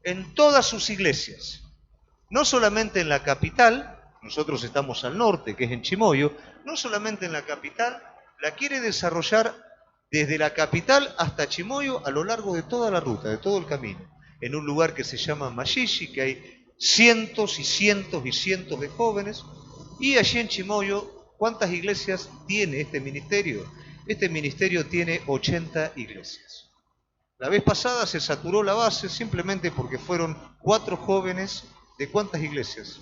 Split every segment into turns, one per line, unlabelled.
en todas sus iglesias. No solamente en la capital, nosotros estamos al norte, que es en Chimoio, no solamente en la capital, la quiere desarrollar desde la capital hasta Chimoio a lo largo de toda la ruta, de todo el camino, en un lugar que se llama Mayishi, que hay cientos y cientos y cientos de jóvenes, y allí en Chimoio, ¿cuántas iglesias tiene este ministerio? Este ministerio tiene 80 iglesias. La vez pasada se saturó la base simplemente porque fueron 4 jóvenes de ¿cuántas iglesias?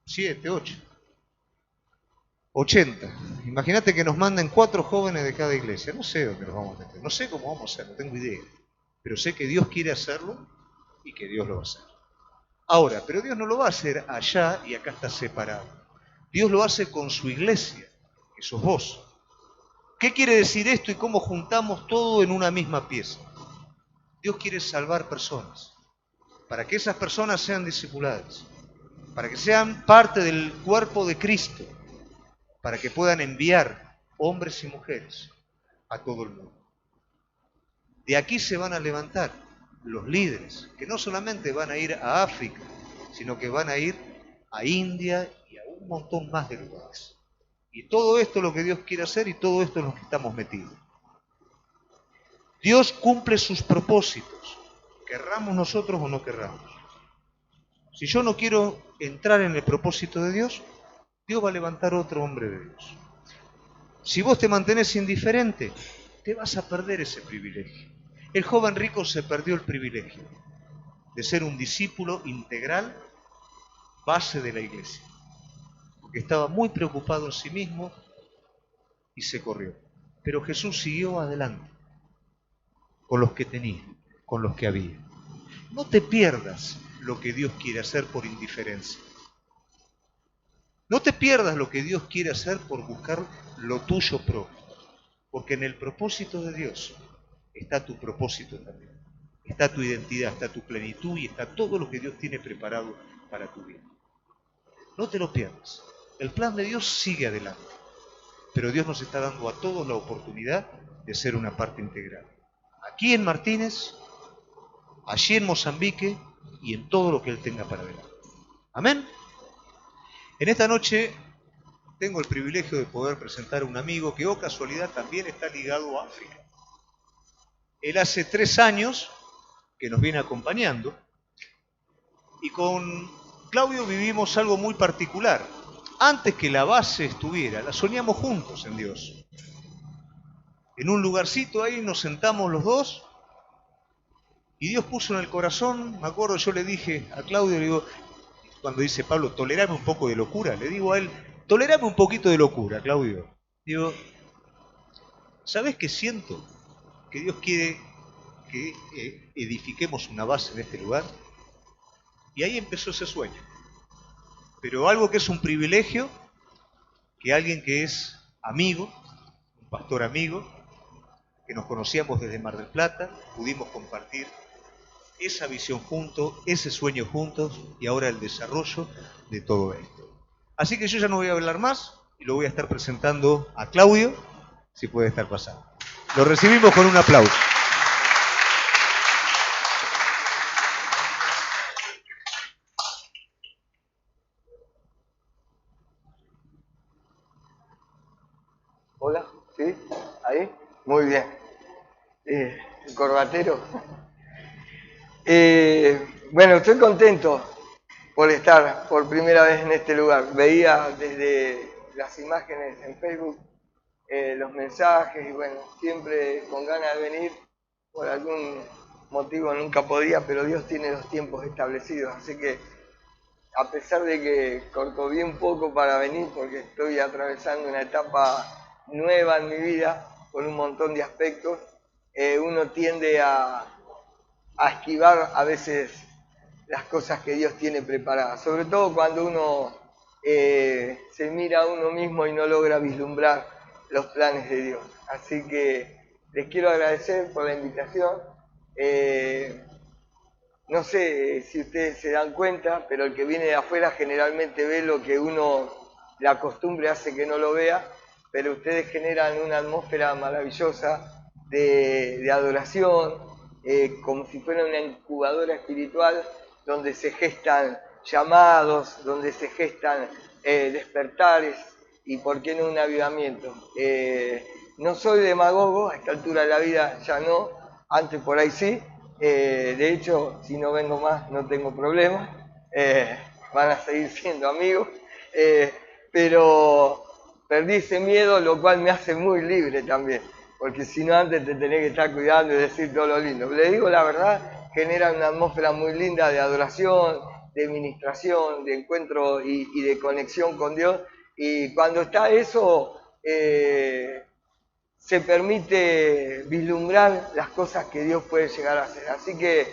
7, 8. 80. Imagínate que nos manden 4 jóvenes de cada iglesia. No sé dónde los vamos a meter, no sé cómo vamos a hacer, no tengo idea. Pero sé que Dios quiere hacerlo y que Dios lo va a hacer. Ahora, pero Dios no lo va a hacer allá y acá está separado. Dios lo hace con su iglesia, que sos vos. ¿Qué quiere decir esto y cómo juntamos todo en una misma pieza? Dios quiere salvar personas, para que esas personas sean discipuladas, para que sean parte del cuerpo de Cristo, para que puedan enviar hombres y mujeres a todo el mundo. De aquí se van a levantar los líderes, que no solamente van a ir a África, sino que van a ir a India y a un montón más de lugares. Y todo esto es lo que Dios quiere hacer y todo esto es lo que estamos metidos. Dios cumple sus propósitos, querramos nosotros o no querramos. Si yo no quiero entrar en el propósito de Dios, Dios va a levantar otro hombre de Dios. Si vos te mantenés indiferente, te vas a perder ese privilegio. El joven rico se perdió el privilegio de ser un discípulo integral, base de la iglesia, porque estaba muy preocupado en sí mismo y se corrió. Pero Jesús siguió adelante con los que tenía, con los que había. No te pierdas lo que Dios quiere hacer por indiferencia. No te pierdas lo que Dios quiere hacer por buscar lo tuyo propio. Porque en el propósito de Dios está tu propósito también. Está tu identidad, está tu plenitud y está todo lo que Dios tiene preparado para tu vida. No te lo pierdas. El plan de Dios sigue adelante. Pero Dios nos está dando a todos la oportunidad de ser una parte integral. Aquí en Martínez, allí en Mozambique y en todo lo que Él tenga para adelante. Amén. En esta noche tengo el privilegio de poder presentar a un amigo que, oh casualidad, también está ligado a África. Él hace 3 años que nos viene acompañando y con Claudio vivimos algo muy particular. Antes que la base estuviera, la soñamos juntos en Dios. En un lugarcito ahí nos sentamos los dos y Dios puso en el corazón, me acuerdo, yo le dije a Claudio, le digo, cuando dice Pablo, tolerame un poco de locura, le digo a él, tolerame un poquito de locura, Claudio. Digo, ¿sabés qué siento? Que Dios quiere que edifiquemos una base en este lugar. Y ahí empezó ese sueño. Pero algo que es un privilegio, que alguien que es amigo, un pastor amigo, que nos conocíamos desde Mar del Plata, pudimos compartir esa visión juntos, ese sueño juntos y ahora el desarrollo de todo esto. Así que yo ya no voy a hablar más y lo voy a estar presentando a Claudio, si puede estar pasando. Lo recibimos con un aplauso.
Hola, ¿sí? ¿Ahí? Muy bien. El corbatero. Bueno, estoy contento por estar por primera vez en este lugar. Veía desde las imágenes en Facebook los mensajes y bueno, siempre con ganas de venir. Por algún motivo nunca podía, pero Dios tiene los tiempos establecidos. Así que a pesar de que corcoví un poco para venir porque estoy atravesando una etapa nueva en mi vida con un montón de aspectos, uno tiende a esquivar a veces las cosas que Dios tiene preparadas, sobre todo cuando uno se mira a uno mismo y no logra vislumbrar los planes de Dios. Así que les quiero agradecer por la invitación. No sé si ustedes se dan cuenta, pero el que viene de afuera generalmente ve lo que uno, la costumbre hace que no lo vea, pero ustedes generan una atmósfera maravillosa de adoración, como si fuera una incubadora espiritual donde se gestan llamados, donde se gestan despertares y por qué no un avivamiento. No soy demagogo, a esta altura de la vida ya no, antes por ahí sí. De hecho, si no vengo más no tengo problema, van a seguir siendo amigos, pero perdí ese miedo, lo cual me hace muy libre también, porque si no antes te tenés que estar cuidando y decir todo lo lindo. Le digo la verdad, genera una atmósfera muy linda de adoración, de ministración, de encuentro y de conexión con Dios, y cuando está eso, se permite vislumbrar las cosas que Dios puede llegar a hacer. Así que,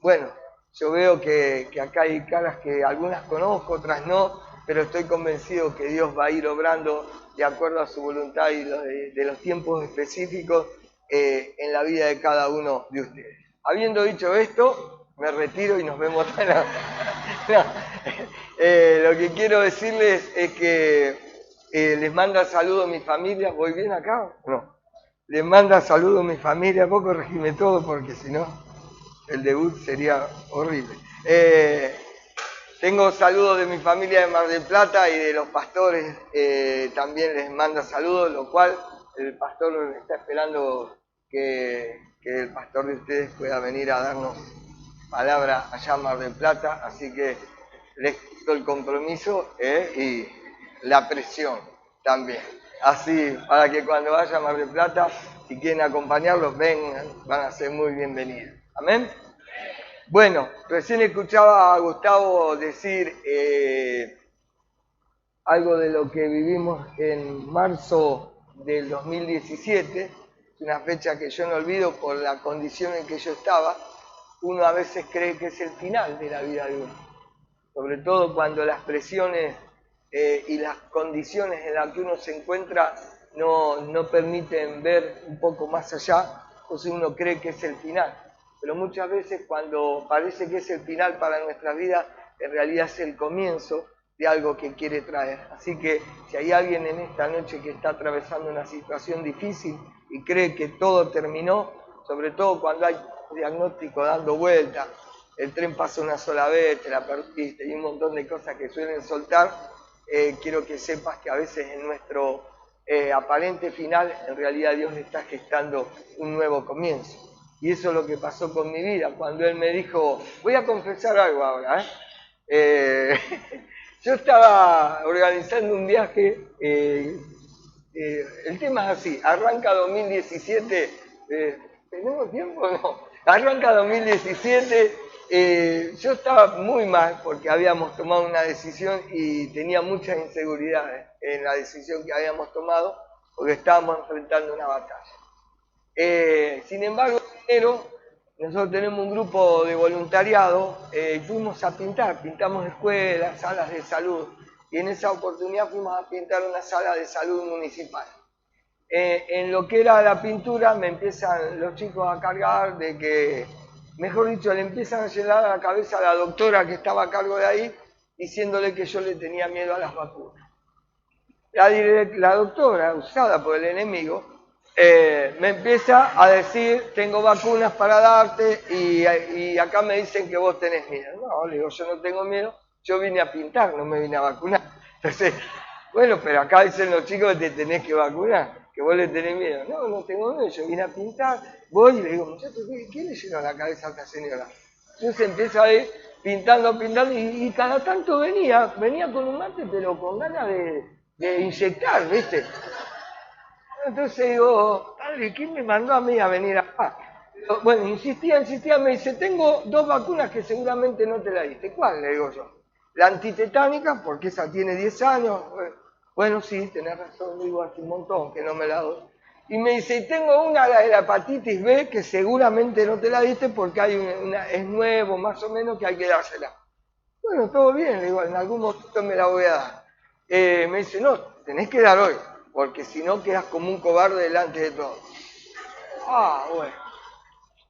bueno, yo veo que acá hay caras que algunas conozco, otras no, pero estoy convencido que Dios va a ir obrando de acuerdo a su voluntad y de los tiempos específicos en la vida de cada uno de ustedes. Habiendo dicho esto, me retiro y nos vemos. Lo que quiero decirles es que les manda saludos mi familia. ¿Voy bien acá? No. Les manda saludos mi familia. Vos corregime todo porque si no, el debut sería horrible. Tengo saludos de mi familia de Mar del Plata y de los pastores. También les manda saludos, lo cual el pastor está esperando que el pastor de ustedes pueda venir a darnos palabra allá en Mar del Plata. Así que les quito el compromiso y la presión también. Así, para que cuando vaya a Mar del Plata, si quieren acompañarlos, vengan, van a ser muy bienvenidos. Amén. Bueno, recién escuchaba a Gustavo decir algo de lo que vivimos en marzo del 2017, es una fecha que yo no olvido por la condición en que yo estaba. Uno a veces cree que es el final de la vida de uno, sobre todo cuando las presiones y las condiciones en las que uno se encuentra no permiten ver un poco más allá, entonces uno cree que es el final. Pero muchas veces cuando parece que es el final para nuestra vida, en realidad es el comienzo de algo que quiere traer. Así que si hay alguien en esta noche que está atravesando una situación difícil y cree que todo terminó, sobre todo cuando hay un diagnóstico dando vuelta, el tren pasa una sola vez, te la perdiste y un montón de cosas que suelen soltar, quiero que sepas que a veces en nuestro aparente final, en realidad Dios está gestando un nuevo comienzo. Y eso es lo que pasó con mi vida, cuando Él me dijo, voy a confesar algo ahora. Yo estaba organizando un viaje, el tema es así, arranca 2017, ¿tenemos tiempo o no? Arranca 2017, yo estaba muy mal porque habíamos tomado una decisión y tenía muchas inseguridades en la decisión que habíamos tomado porque estábamos enfrentando una batalla. Sin embargo, en enero nosotros tenemos un grupo de voluntariado y fuimos a pintar, pintamos escuelas, salas de salud, y en esa oportunidad fuimos a pintar una sala de salud municipal. En lo que era la pintura me empiezan los chicos a cargar de que, mejor dicho, le empiezan a llenar a la cabeza a la doctora que estaba a cargo de ahí, diciéndole que yo le tenía miedo a las vacunas. La doctora, usada por el enemigo, me empieza a decir, tengo vacunas para darte y acá me dicen que vos tenés miedo. No, le digo, yo no tengo miedo, yo vine a pintar, no me vine a vacunar. Entonces, bueno, pero acá dicen los chicos que te tenés que vacunar, que vos le tenés miedo. No, no tengo miedo, yo vine a pintar, voy y le digo, muchachos, ¿qué le llenó la cabeza a esta señora? Entonces empieza a ir pintando y cada tanto venía con un mate, pero con ganas de inyectar, ¿viste? Entonces digo, padre, ¿quién me mandó a mí a venir acá? Bueno, insistía, me dice, tengo 2 vacunas que seguramente no te la diste. ¿Cuál? Le digo yo. La antitetánica, porque esa tiene 10 años. Bueno, sí, tenés razón, le digo, hace un montón que no me la doy. Y me dice, y tengo una, la de la hepatitis B, que seguramente no te la diste porque hay es nuevo, más o menos, que hay que dársela. Bueno, todo bien, le digo, en algún momento me la voy a dar. Me dice, no, tenés que dar hoy, porque si no quedas como un cobarde delante de todos. Ah, bueno.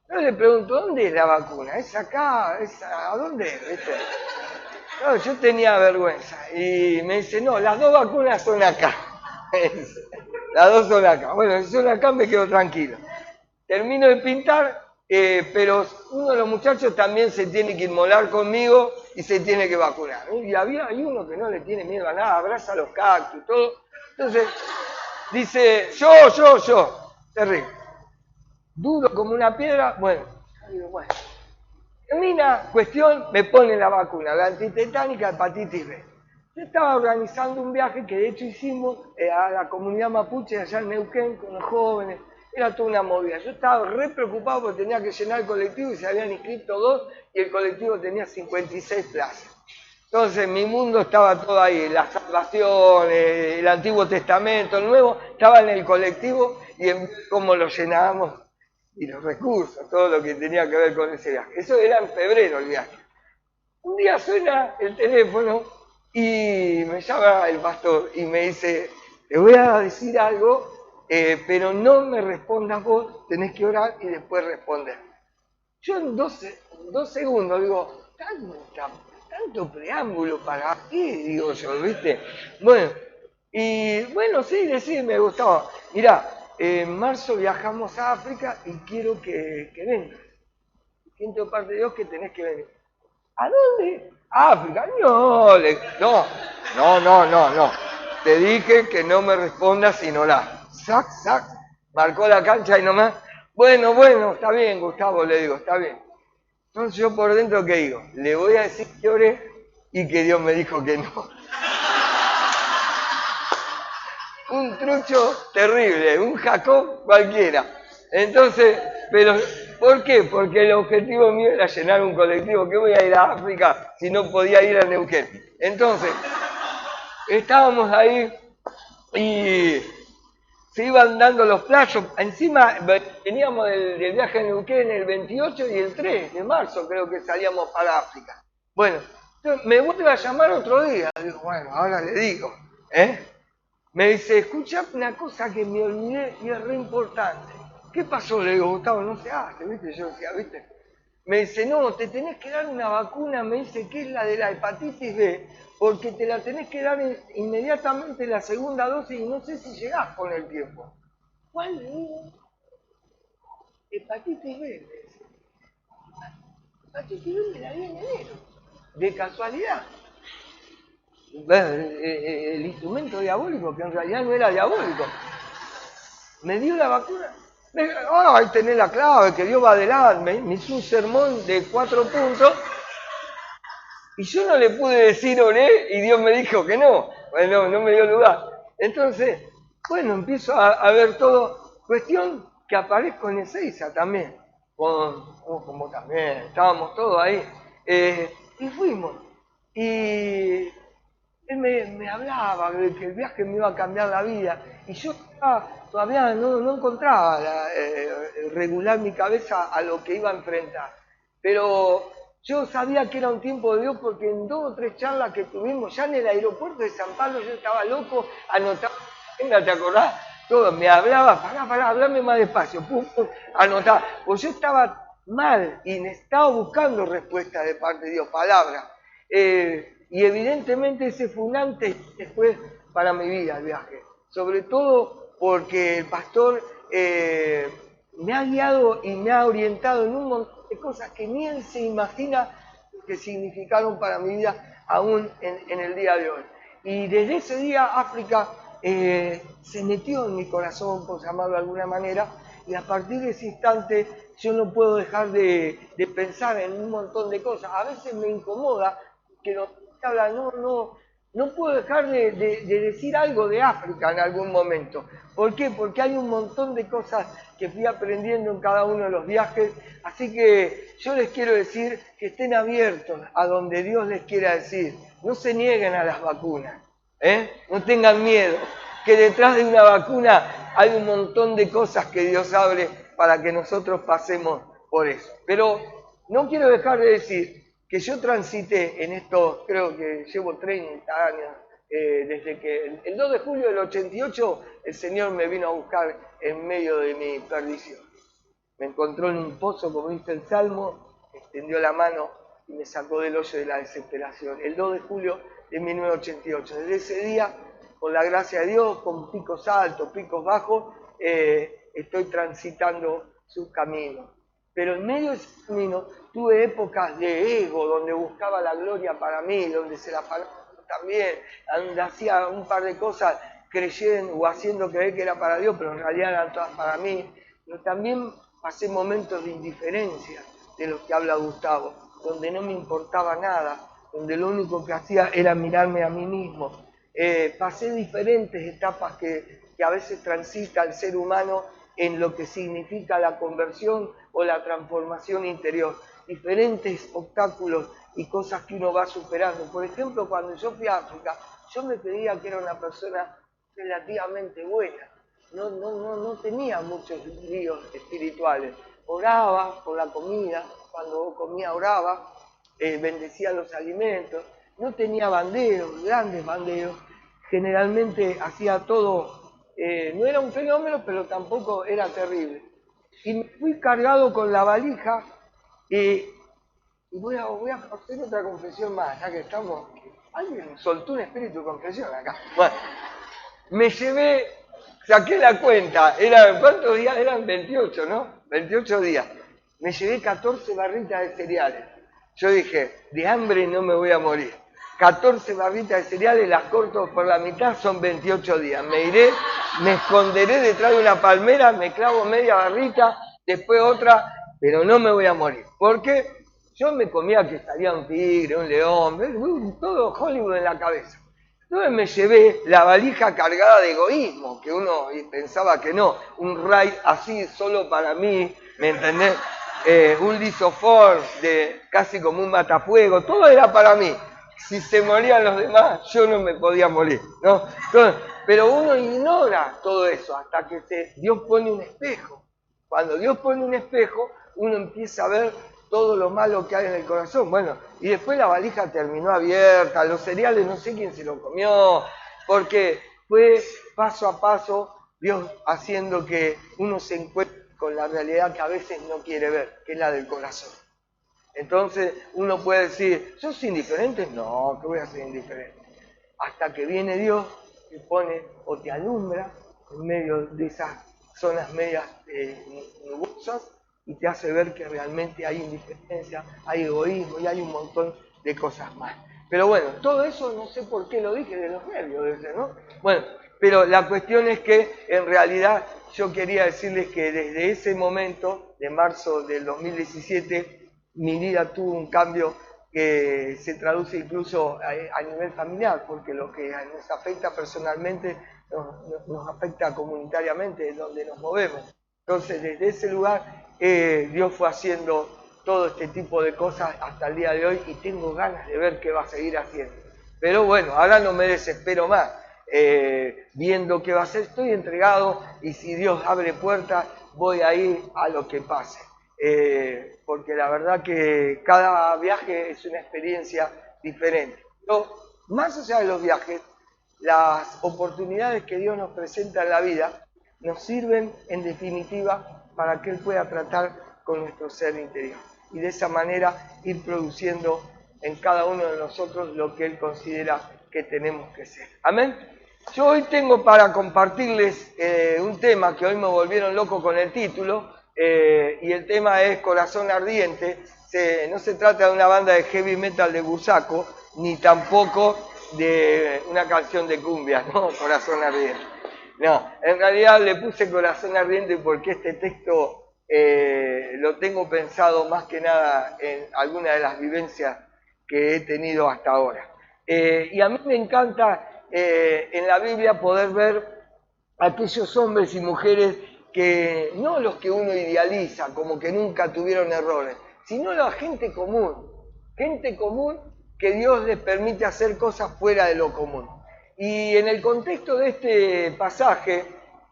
Yo le pregunto, ¿dónde es la vacuna? ¿Es acá? ¿A dónde es? ¿Viste? No, yo tenía vergüenza. Y me dice, no, las 2 vacunas son acá. Las 2 son acá. Bueno, si son acá me quedo tranquilo. Termino de pintar, pero uno de los muchachos también se tiene que inmolar conmigo y se tiene que vacunar. Y hay uno que no le tiene miedo a nada, abraza los cactus y todo. Entonces, dice, yo, terrible. Duro como una piedra, bueno. Termina, cuestión, me ponen la vacuna, la antitetánica, hepatitis B. Yo estaba organizando un viaje que de hecho hicimos a la comunidad mapuche allá en Neuquén con los jóvenes. Era toda una movida. Yo estaba re preocupado porque tenía que llenar el colectivo y se habían inscrito 2 y el colectivo tenía 56 plazas. Entonces mi mundo estaba todo ahí, la salvación, el Antiguo Testamento, el Nuevo, estaba en el colectivo y en cómo lo llenábamos y los recursos, todo lo que tenía que ver con ese viaje. Eso era en febrero el viaje. Un día suena el teléfono y me llama el pastor y me dice, te voy a decir algo, pero no me respondas vos, tenés que orar y después responder. Yo en 2 segundos digo, tanto preámbulo para qué, digo yo, ¿viste? Bueno, y bueno, sí, me gustaba. Mirá, en marzo viajamos a África y quiero que vengas. Siento parte de Dios que tenés que venir. ¿A dónde? ¿A África? No. Te dije que no me respondas sin orar. Sac, marcó la cancha y nomás. Bueno, está bien, Gustavo, le digo, está bien. Entonces yo por dentro, ¿qué digo? Le voy a decir que oré y que Dios me dijo que no. Un trucho terrible, un Jacob cualquiera. Entonces, pero ¿por qué? Porque el objetivo mío era llenar un colectivo. ¿Qué voy a ir a África si no podía ir a Neuquén? Entonces, estábamos ahí y se iban dando los plazos. Encima veníamos del viaje a Neuquén el 28 y el 3 de marzo creo que salíamos para África. Bueno, entonces me vuelve a llamar otro día. Digo, bueno, ahora le digo, Me dice, escucha una cosa que me olvidé y es re importante. ¿Qué pasó? Le digo, Gustavo, no se hace, ¿viste? Yo decía, ¿viste? Me dice, no, te tenés que dar una vacuna, me dice que es la de la hepatitis B, porque te la tenés que dar inmediatamente la segunda dosis y no sé si llegás con el tiempo. ¿Cuál? Hepatitis B, me dice. Hepatitis B me la di en enero, de casualidad. El instrumento diabólico, que en realidad no era diabólico. Me dio la vacuna. Ahí tenés la clave, que Dios va adelante. Me hizo un sermón de 4 puntos. Y yo no le pude decir oré y Dios me dijo que no. Bueno, no me dio lugar. Entonces, bueno, empiezo a ver todo. Cuestión que aparezco en Ezeiza también. Como también, estábamos todos ahí. Y fuimos. Y él me hablaba de que el viaje me iba a cambiar la vida y yo todavía no encontraba regular mi cabeza a lo que iba a enfrentar. Pero yo sabía que era un tiempo de Dios porque en 2 o 3 charlas que tuvimos ya en el aeropuerto de San Pablo yo estaba loco, anotaba, venga, ¿te acordás? Todo, me hablaba, pará, hablame más despacio, anotaba. Pues yo estaba mal y estaba buscando respuesta de parte de Dios, palabras. Y evidentemente ese fue un antes y después para mi vida el viaje. Sobre todo porque el pastor me ha guiado y me ha orientado en un montón de cosas que ni él se imagina que significaron para mi vida aún en el día de hoy. Y desde ese día África se metió en mi corazón, por llamarlo de alguna manera, y a partir de ese instante yo no puedo dejar de pensar en un montón de cosas. A veces me incomoda que no puedo dejar de decir algo de África en algún momento. ¿Por qué? Porque hay un montón de cosas que fui aprendiendo en cada uno de los viajes, así que yo les quiero decir que estén abiertos a donde Dios les quiera decir. No se nieguen a las vacunas, no tengan miedo, que detrás de una vacuna hay un montón de cosas que Dios abre para que nosotros pasemos por eso. Pero no quiero dejar de decir que yo transité en esto, creo que llevo 30 años, desde que el 2 de julio del 88 el Señor me vino a buscar en medio de mi perdición. Me encontró en un pozo, como dice el Salmo, extendió la mano y me sacó del hoyo de la desesperación. El 2 de julio de 1988. Desde ese día, con la gracia de Dios, con picos altos, picos bajos, estoy transitando sus caminos. Pero en medio de ese camino tuve épocas de ego, donde buscaba la gloria para mí, donde se la pagaba también, donde hacía un par de cosas creyendo o haciendo creer que era para Dios, pero en realidad eran todas para mí. Pero también pasé momentos de indiferencia, de los que habla Gustavo, donde no me importaba nada, donde lo único que hacía era mirarme a mí mismo. Pasé diferentes etapas que a veces transita el ser humano en lo que significa la conversión o la transformación interior. Diferentes obstáculos y cosas que uno va superando. Por ejemplo, cuando yo fui a África, yo me creía que era una persona relativamente buena. No tenía muchos líos espirituales. Oraba por la comida, cuando comía oraba, bendecía los alimentos. No tenía banderos, grandes banderos. Generalmente hacía todo, no era un fenómeno, pero tampoco era terrible. Y me fui cargado con la valija y voy a hacer otra confesión más, ya que estamos. Alguien soltó un espíritu de confesión acá. Bueno, me llevé, saqué la cuenta, ¿cuántos días? Eran 28, ¿no? 28 días. Me llevé 14 barritas de cereales. Yo dije, de hambre no me voy a morir. 14 barritas de cereales, las corto por la mitad, son 28 días. Me iré, me esconderé detrás de una palmera, me clavo media barrita, después otra, pero no me voy a morir. ¿Por qué? Yo me comía que salía un tigre, un león, todo Hollywood en la cabeza. Entonces me llevé la valija cargada de egoísmo, que uno pensaba que no, un raid así solo para mí, ¿me entendés? Un lisofor, casi como un matafuego, todo era para mí. Si se morían los demás, yo no me podía morir, ¿no? Entonces, pero uno ignora todo eso hasta que Dios pone un espejo. Cuando Dios pone un espejo, uno empieza a ver todo lo malo que hay en el corazón. Bueno, y después la valija terminó abierta, los cereales no sé quién se lo comió, porque fue paso a paso Dios haciendo que uno se encuentre con la realidad que a veces no quiere ver, que es la del corazón. Entonces uno puede decir, ¿sos indiferente? No, que voy a ser indiferente. Hasta que viene Dios, te pone o te alumbra en medio de esas zonas medias nubosas y te hace ver que realmente hay indiferencia, hay egoísmo y hay un montón de cosas más. Pero bueno, todo eso no sé por qué lo dije de los nervios, ¿no? Bueno, pero la cuestión es que en realidad yo quería decirles que desde ese momento, de marzo del 2017, mi vida tuvo un cambio que se traduce incluso a nivel familiar, porque lo que nos afecta personalmente nos afecta comunitariamente, en donde nos movemos. Entonces, desde ese lugar, Dios fue haciendo todo este tipo de cosas hasta el día de hoy y tengo ganas de ver qué va a seguir haciendo. Pero bueno, ahora no me desespero más. Viendo qué va a hacer, estoy entregado y si Dios abre puertas, voy a ir a lo que pase. Porque la verdad que cada viaje es una experiencia diferente. Pero más allá de los viajes, las oportunidades que Dios nos presenta en la vida nos sirven en definitiva para que Él pueda tratar con nuestro ser interior y de esa manera ir produciendo en cada uno de nosotros lo que Él considera que tenemos que ser. Amén. Yo hoy tengo para compartirles un tema que hoy me volvieron loco con el título, y el tema es Corazón Ardiente. No se trata de una banda de heavy metal de Busaco, ni tampoco de una canción de cumbia, ¿no? Corazón Ardiente. No, en realidad le puse Corazón Ardiente porque este texto lo tengo pensado más que nada en alguna de las vivencias que he tenido hasta ahora. Y a mí me encanta en la Biblia poder ver aquellos hombres y mujeres que no los que uno idealiza, como que nunca tuvieron errores, sino la gente común que Dios les permite hacer cosas fuera de lo común. Y en el contexto de este pasaje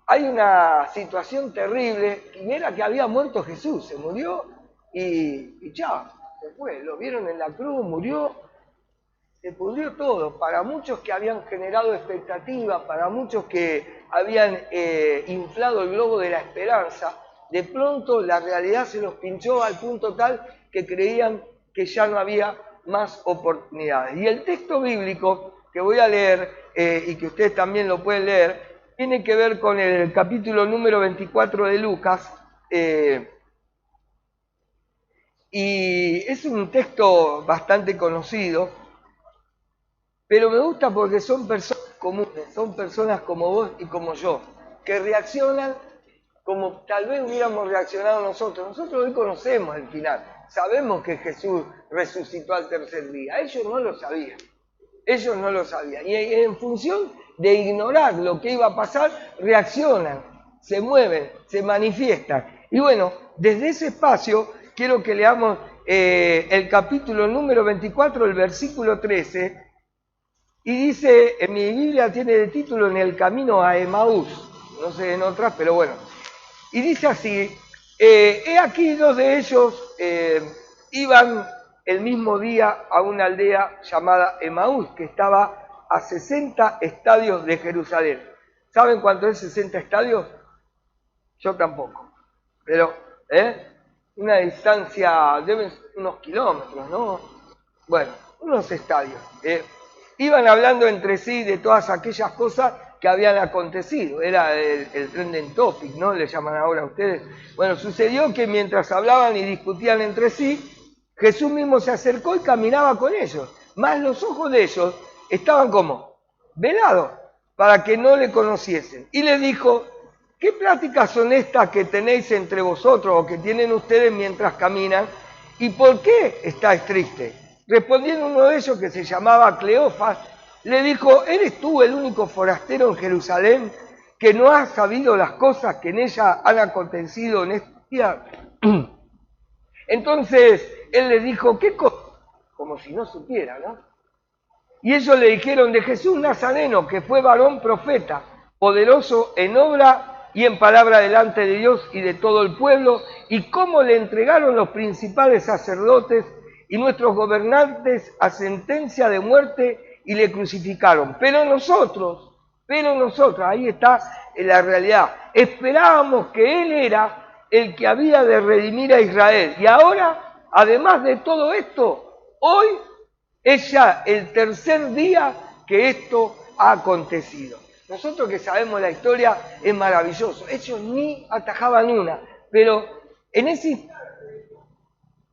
hay una situación terrible, y era que había muerto Jesús, se murió y ya, se fue, lo vieron en la cruz, murió, se pudrió todo. Para muchos que habían generado expectativas, para muchos que habían inflado el globo de la esperanza, de pronto la realidad se los pinchó al punto tal que creían que ya no había más oportunidades. Y el texto bíblico que voy a leer, y que ustedes también lo pueden leer, tiene que ver con el capítulo número 24 de Lucas, Y es un texto bastante conocido, pero me gusta porque son personas comunes, son personas como vos y como yo, que reaccionan como tal vez hubiéramos reaccionado nosotros. Nosotros hoy conocemos el final, sabemos que Jesús resucitó al tercer día, ellos no lo sabían. Ellos no lo sabían. Y en función de ignorar lo que iba a pasar, reaccionan, se mueven, se manifiestan. Y bueno, desde ese espacio quiero que leamos el capítulo número 24, el versículo 13. Y dice, en mi Biblia tiene de título En el camino a Emaús. No sé en otras, pero bueno. Y dice así, he aquí dos de ellos iban el mismo día a una aldea llamada Emaús, que estaba a 60 estadios de Jerusalén. ¿Saben cuánto es 60 estadios? Yo tampoco. Pero, una distancia, deben ser unos kilómetros, ¿no? Bueno, unos estadios. Iban hablando entre sí de todas aquellas cosas que habían acontecido. Era el trending topic, ¿no? Le llaman ahora a ustedes. Bueno, sucedió que mientras hablaban y discutían entre sí, Jesús mismo se acercó y caminaba con ellos. Más los ojos de ellos estaban como velados para que no le conociesen. Y les dijo, ¿qué pláticas son estas que tenéis entre vosotros o que tienen ustedes mientras caminan? ¿Y por qué estáis tristes? Respondiendo uno de ellos, que se llamaba Cleofas, le dijo, ¿eres tú el único forastero en Jerusalén que no has sabido las cosas que en ella han acontecido en este día? Entonces él les dijo, ¿qué cosa? Como si no supiera, ¿no? Y ellos le dijeron de Jesús Nazareno, que fue varón profeta, poderoso en obra y en palabra delante de Dios y de todo el pueblo, y cómo le entregaron los principales sacerdotes y nuestros gobernantes a sentencia de muerte y le crucificaron. Pero nosotros, ahí está la realidad, esperábamos que Él era el que había de redimir a Israel. Y ahora, además de todo esto, hoy es ya el tercer día que esto ha acontecido. Nosotros que sabemos la historia es maravilloso. Ellos ni atajaban una, pero en ese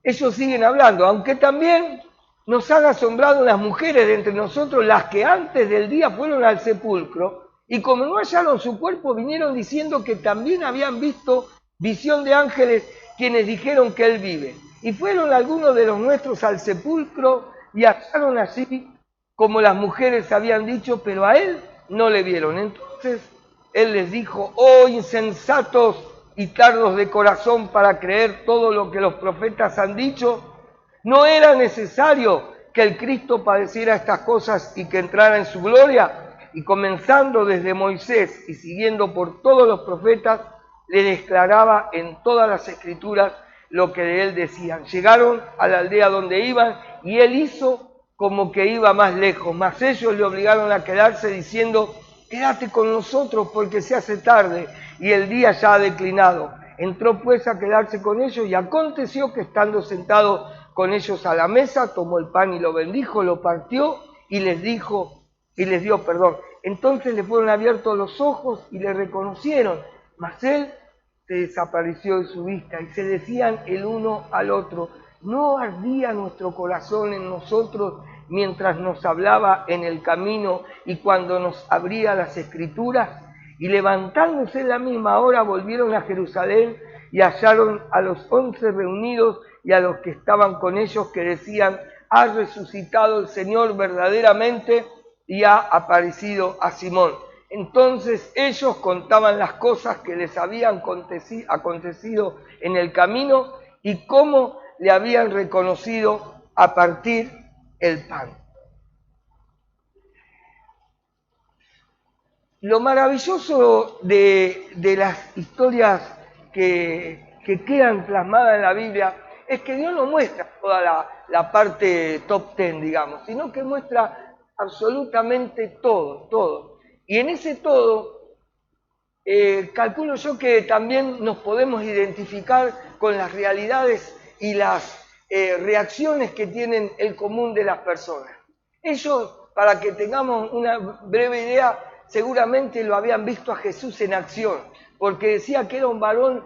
ellos siguen hablando, aunque también nos han asombrado las mujeres de entre nosotros, las que antes del día fueron al sepulcro, y como no hallaron su cuerpo, vinieron diciendo que también habían visto visión de ángeles quienes dijeron que él vive. Y fueron algunos de los nuestros al sepulcro y hallaron así como las mujeres habían dicho, pero a él no le vieron. Entonces él les dijo, oh insensatos y tardos de corazón para creer todo lo que los profetas han dicho, ¿no era necesario que el Cristo padeciera estas cosas y que entrara en su gloria? Y comenzando desde Moisés y siguiendo por todos los profetas, le declaraba en todas las escrituras lo que de él decían. Llegaron a la aldea donde iban y él hizo como que iba más lejos, mas ellos le obligaron a quedarse diciendo, quédate con nosotros porque se hace tarde y el día ya ha declinado. Entró pues a quedarse con ellos y aconteció que estando sentado con ellos a la mesa, tomó el pan y lo bendijo, lo partió y les dio. Entonces le fueron abiertos los ojos y le reconocieron, mas él se desapareció de su vista y se decían el uno al otro, ¿no ardía nuestro corazón en nosotros mientras nos hablaba en el camino y cuando nos abría las escrituras? Y levantándose en la misma hora volvieron a Jerusalén y hallaron a los 11 reunidos y a los que estaban con ellos que decían, ha resucitado el Señor verdaderamente y ha aparecido a Simón. Entonces ellos contaban las cosas que les habían acontecido en el camino y cómo le habían reconocido a partir el pan. Lo maravilloso de las historias que quedan plasmadas en la Biblia es que Dios no muestra toda la parte top 10, digamos, sino que muestra absolutamente todo. Y en ese todo, calculo yo que también nos podemos identificar con las realidades y las reacciones que tienen el común de las personas. Ellos, para que tengamos una breve idea, seguramente lo habían visto a Jesús en acción, porque decía que era un varón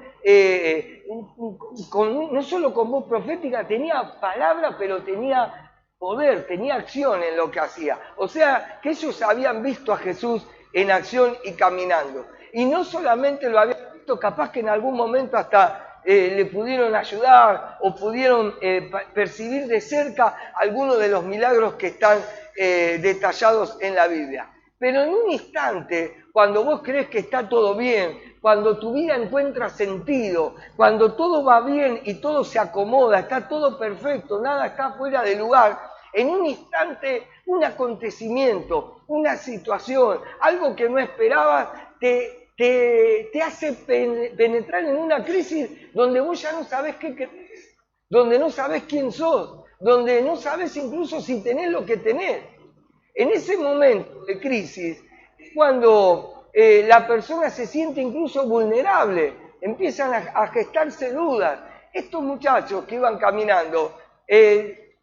no solo con voz profética, tenía palabra, pero tenía poder, tenía acción en lo que hacía. O sea, que ellos habían visto a Jesús en acción y caminando. Y no solamente lo habían visto, capaz que en algún momento hasta le pudieron ayudar o pudieron percibir de cerca algunos de los milagros que están detallados en la Biblia. Pero en un instante, cuando vos crees que está todo bien, cuando tu vida encuentra sentido, cuando todo va bien y todo se acomoda, está todo perfecto, nada está fuera de lugar, en un instante un acontecimiento, una situación, algo que no esperabas, te hace penetrar en una crisis donde vos ya no sabés qué querés, donde no sabés quién sos, donde no sabés incluso si tenés lo que tenés. En ese momento de crisis, cuando la persona se siente incluso vulnerable, empiezan a gestarse dudas. Estos muchachos que iban caminando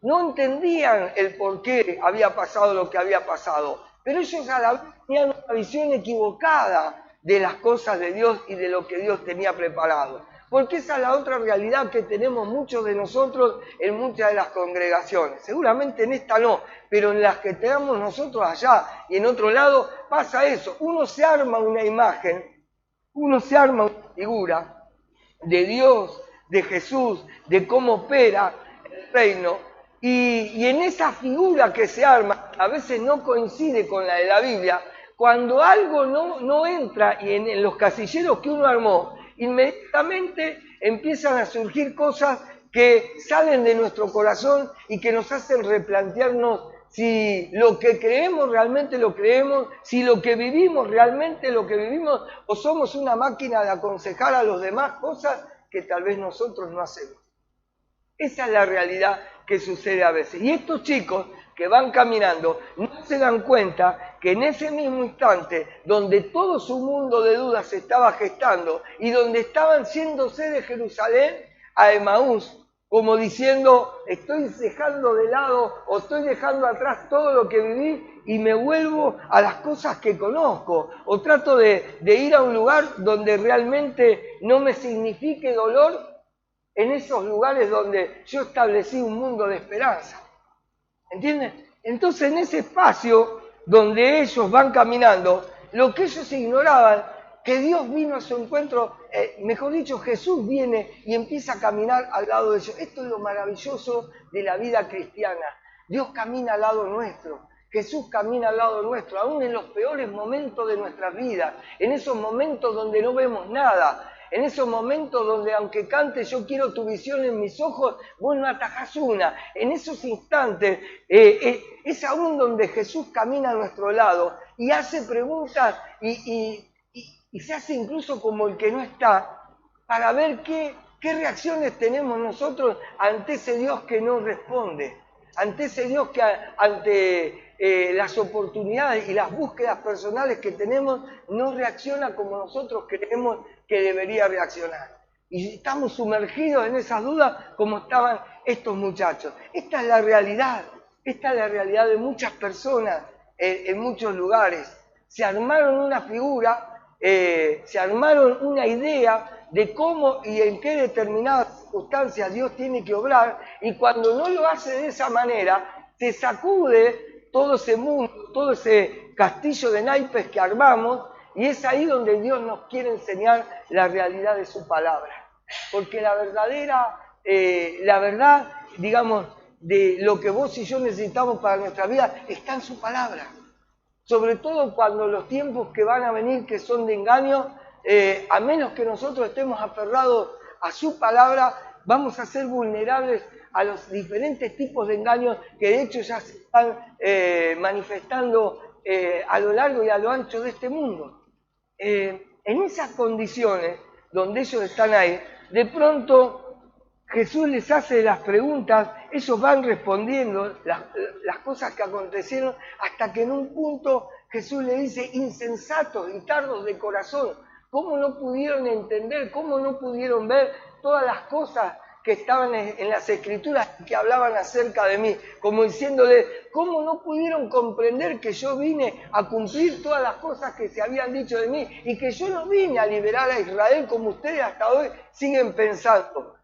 no entendían el por qué había pasado lo que había pasado, pero ellos a la vez tenían una visión equivocada de las cosas de Dios y de lo que Dios tenía preparado. Porque esa es la otra realidad que tenemos muchos de nosotros en muchas de las congregaciones. Seguramente en esta no, pero en las que tenemos nosotros allá y en otro lado pasa eso. Uno se arma una imagen, uno se arma una figura de Dios, de Jesús, de cómo opera el reino. Y en esa figura que se arma, a veces no coincide con la de la Biblia, cuando algo no entra y en los casilleros que uno armó, inmediatamente empiezan a surgir cosas que salen de nuestro corazón y que nos hacen replantearnos si lo que creemos realmente lo creemos, si lo que vivimos realmente lo que vivimos, o somos una máquina de aconsejar a los demás cosas que tal vez nosotros no hacemos. Esa es la realidad que sucede a veces. Y estos chicos que van caminando no se dan cuenta que en ese mismo instante, donde todo su mundo de dudas se estaba gestando y donde estaban yéndose de Jerusalén a Emaús, como diciendo, estoy dejando de lado o estoy dejando atrás todo lo que viví y me vuelvo a las cosas que conozco, o trato de ir a un lugar donde realmente no me signifique dolor, en esos lugares donde yo establecí un mundo de esperanza. ¿Entienden? Entonces en ese espacio donde ellos van caminando, lo que ellos ignoraban, que Dios vino a su encuentro, mejor dicho, Jesús viene y empieza a caminar al lado de ellos. Esto es lo maravilloso de la vida cristiana. Dios camina al lado nuestro. Jesús camina al lado nuestro, aún en los peores momentos de nuestra vida, en esos momentos donde no vemos nada, en esos momentos donde aunque cante yo quiero tu visión en mis ojos, vos no atajás una. En esos instantes es aún donde Jesús camina a nuestro lado y hace preguntas y se hace incluso como el que no está, para ver qué reacciones tenemos nosotros ante ese Dios que no responde, ante ese Dios que ante las oportunidades y las búsquedas personales que tenemos no reacciona como nosotros creemos que debería reaccionar. Y estamos sumergidos en esas dudas como estaban estos muchachos. Esta es la realidad de muchas personas en muchos lugares. Se armaron una figura, se armaron una idea de cómo y en qué determinadas circunstancias Dios tiene que obrar, y cuando no lo hace de esa manera, se sacude todo ese mundo, todo ese castillo de naipes que armamos, y es ahí donde Dios nos quiere enseñar la realidad de su palabra. Porque la verdad, digamos, de lo que vos y yo necesitamos para nuestra vida, está en su palabra. Sobre todo cuando los tiempos que van a venir, que son de engaño, a menos que nosotros estemos aferrados a su palabra, vamos a ser vulnerables a los diferentes tipos de engaños que de hecho ya se están manifestando a lo largo y a lo ancho de este mundo. En esas condiciones donde ellos están ahí, de pronto Jesús les hace las preguntas, ellos van respondiendo las cosas que acontecieron, hasta que en un punto Jesús le dice, insensatos y tardos de corazón, ¿cómo no pudieron entender, cómo no pudieron ver todas las cosas que estaban en las Escrituras que hablaban acerca de mí, como diciéndole, ¿cómo no pudieron comprender que yo vine a cumplir todas las cosas que se habían dicho de mí y que yo no vine a liberar a Israel como ustedes hasta hoy siguen pensando?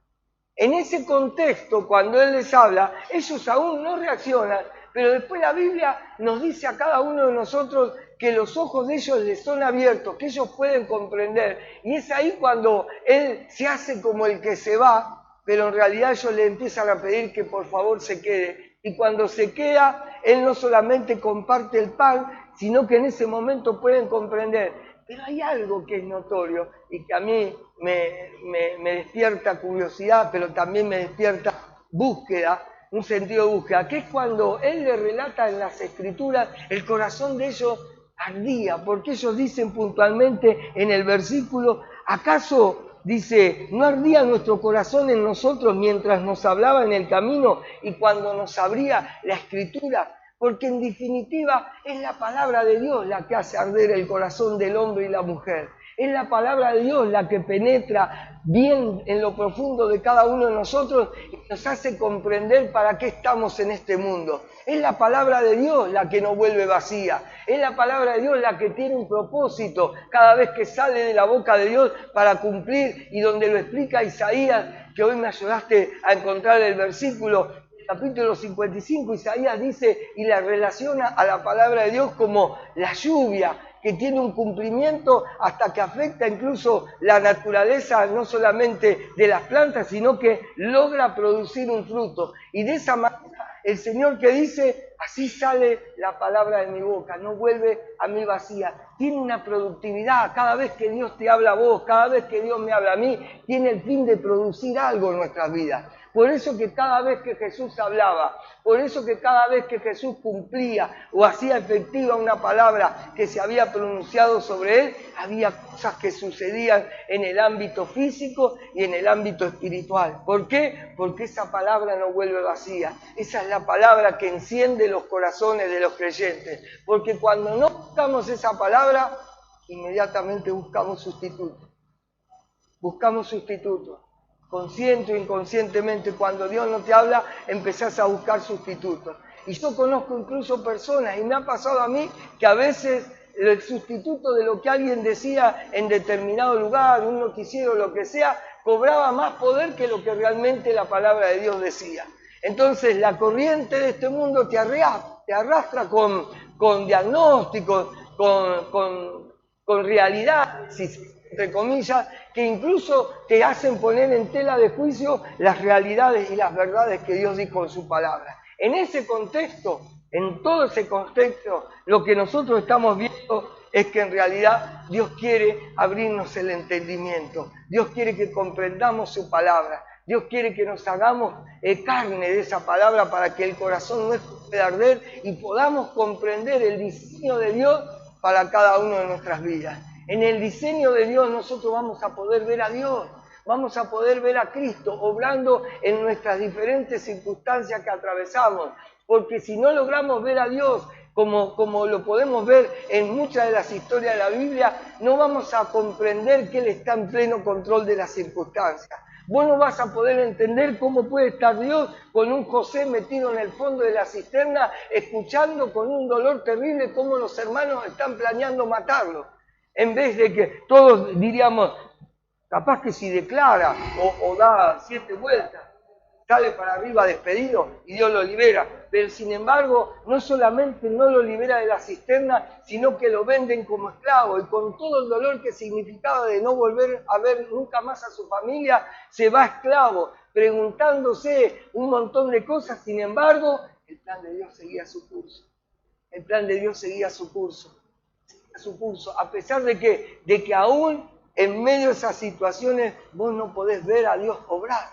En ese contexto, cuando Él les habla, ellos aún no reaccionan, pero después la Biblia nos dice a cada uno de nosotros que los ojos de ellos les son abiertos, que ellos pueden comprender. Y es ahí cuando Él se hace como el que se va, pero en realidad ellos le empiezan a pedir que por favor se quede. Y cuando se queda, Él no solamente comparte el pan, sino que en ese momento pueden comprender. Pero hay algo que es notorio y que a mí me despierta curiosidad, pero también me despierta búsqueda, un sentido de búsqueda, que es cuando Él le relata en las Escrituras, el corazón de ellos ardía, porque ellos dicen puntualmente en el versículo, ¿acaso, dice, no ardía nuestro corazón en nosotros mientras nos hablaba en el camino y cuando nos abría la Escritura? Porque en definitiva es la palabra de Dios la que hace arder el corazón del hombre y la mujer. Es la palabra de Dios la que penetra bien en lo profundo de cada uno de nosotros y nos hace comprender para qué estamos en este mundo. Es la palabra de Dios la que nos vuelve vacía. Es la palabra de Dios la que tiene un propósito cada vez que sale de la boca de Dios para cumplir, y donde lo explica Isaías, que hoy me ayudaste a encontrar el versículo, capítulo 55, Isaías dice y la relaciona a la palabra de Dios como la lluvia, que tiene un cumplimiento hasta que afecta incluso la naturaleza, no solamente de las plantas, sino que logra producir un fruto. Y de esa manera el Señor que dice, así sale la palabra de mi boca, no vuelve a mí vacía. Tiene una productividad, cada vez que Dios te habla a vos, cada vez que Dios me habla a mí, tiene el fin de producir algo en nuestras vidas. Por eso que cada vez que Jesús hablaba, por eso que cada vez que Jesús cumplía o hacía efectiva una palabra que se había pronunciado sobre Él, había cosas que sucedían en el ámbito físico y en el ámbito espiritual. ¿Por qué? Porque esa palabra no vuelve vacía. Esa es la palabra que enciende los corazones de los creyentes. Porque cuando no buscamos esa palabra, inmediatamente buscamos sustitutos. Buscamos sustitutos. Consciente o inconscientemente, cuando Dios no te habla, empezás a buscar sustitutos. Y yo conozco incluso personas, y me ha pasado a mí, que a veces el sustituto de lo que alguien decía en determinado lugar, un noticiero, lo que sea, cobraba más poder que lo que realmente la palabra de Dios decía. Entonces la corriente de este mundo te arrastra con diagnósticos, con realidad, entre comillas, que incluso te hacen poner en tela de juicio las realidades y las verdades que Dios dijo en su palabra. En ese contexto, en todo ese contexto, lo que nosotros estamos viendo es que en realidad Dios quiere abrirnos el entendimiento. Dios quiere que comprendamos su palabra. Dios quiere que nos hagamos carne de esa palabra para que el corazón nuestro pueda arder y podamos comprender el diseño de Dios para cada uno de nuestras vidas. En el diseño de Dios nosotros vamos a poder ver a Dios, vamos a poder ver a Cristo obrando en nuestras diferentes circunstancias que atravesamos, porque si no logramos ver a Dios como lo podemos ver en muchas de las historias de la Biblia, no vamos a comprender que Él está en pleno control de las circunstancias. Vos no vas a poder entender cómo puede estar Dios con un José metido en el fondo de la cisterna, escuchando con un dolor terrible cómo los hermanos están planeando matarlo. En vez de que todos diríamos, capaz que si declara o da 7 vueltas, sale para arriba despedido y Dios lo libera. Pero sin embargo, no solamente no lo libera de la cisterna, sino que lo venden como esclavo, y con todo el dolor que significaba de no volver a ver nunca más a su familia, se va esclavo, preguntándose un montón de cosas. Sin embargo, el plan de Dios seguía su curso. El plan de Dios seguía su curso. A pesar de que aún en medio de esas situaciones vos no podés ver a Dios obrar.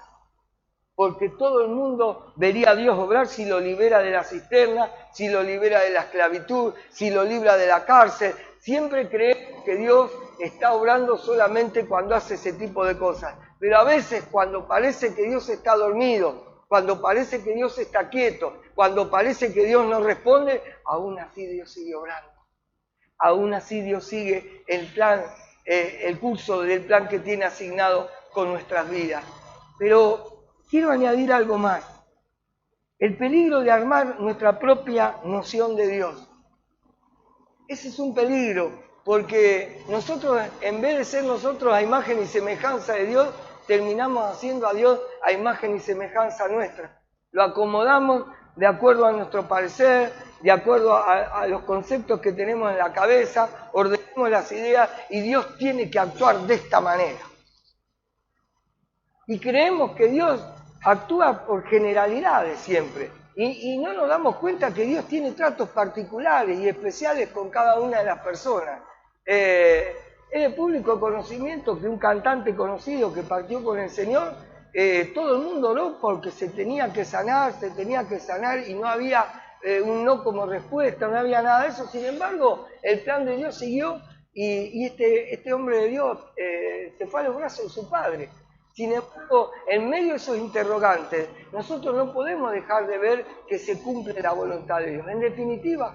Porque todo el mundo vería a Dios obrar si lo libera de la cisterna, si lo libera de la esclavitud, si lo libra de la cárcel. Siempre creemos que Dios está obrando solamente cuando hace ese tipo de cosas. Pero a veces cuando parece que Dios está dormido, cuando parece que Dios está quieto, cuando parece que Dios no responde, aún así Dios sigue obrando. Aún así Dios sigue el plan, el curso del plan que tiene asignado con nuestras vidas. Pero quiero añadir algo más. El peligro de armar nuestra propia noción de Dios. Ese es un peligro, porque nosotros, en vez de ser nosotros a imagen y semejanza de Dios, terminamos haciendo a Dios a imagen y semejanza nuestra. Lo acomodamos de acuerdo a nuestro parecer, de acuerdo a los conceptos que tenemos en la cabeza, ordenamos las ideas y Dios tiene que actuar de esta manera. Y creemos que Dios actúa por generalidades siempre. Y no nos damos cuenta que Dios tiene tratos particulares y especiales con cada una de las personas. Es de público conocimiento que un cantante conocido que partió con el Señor, todo el mundo oró porque se tenía que sanar y no había un no como respuesta, no había nada de eso. Sin embargo, el plan de Dios siguió y este hombre de Dios se fue a los brazos de su padre. Sin embargo, en medio de esos interrogantes, nosotros no podemos dejar de ver que se cumple la voluntad de Dios. En definitiva,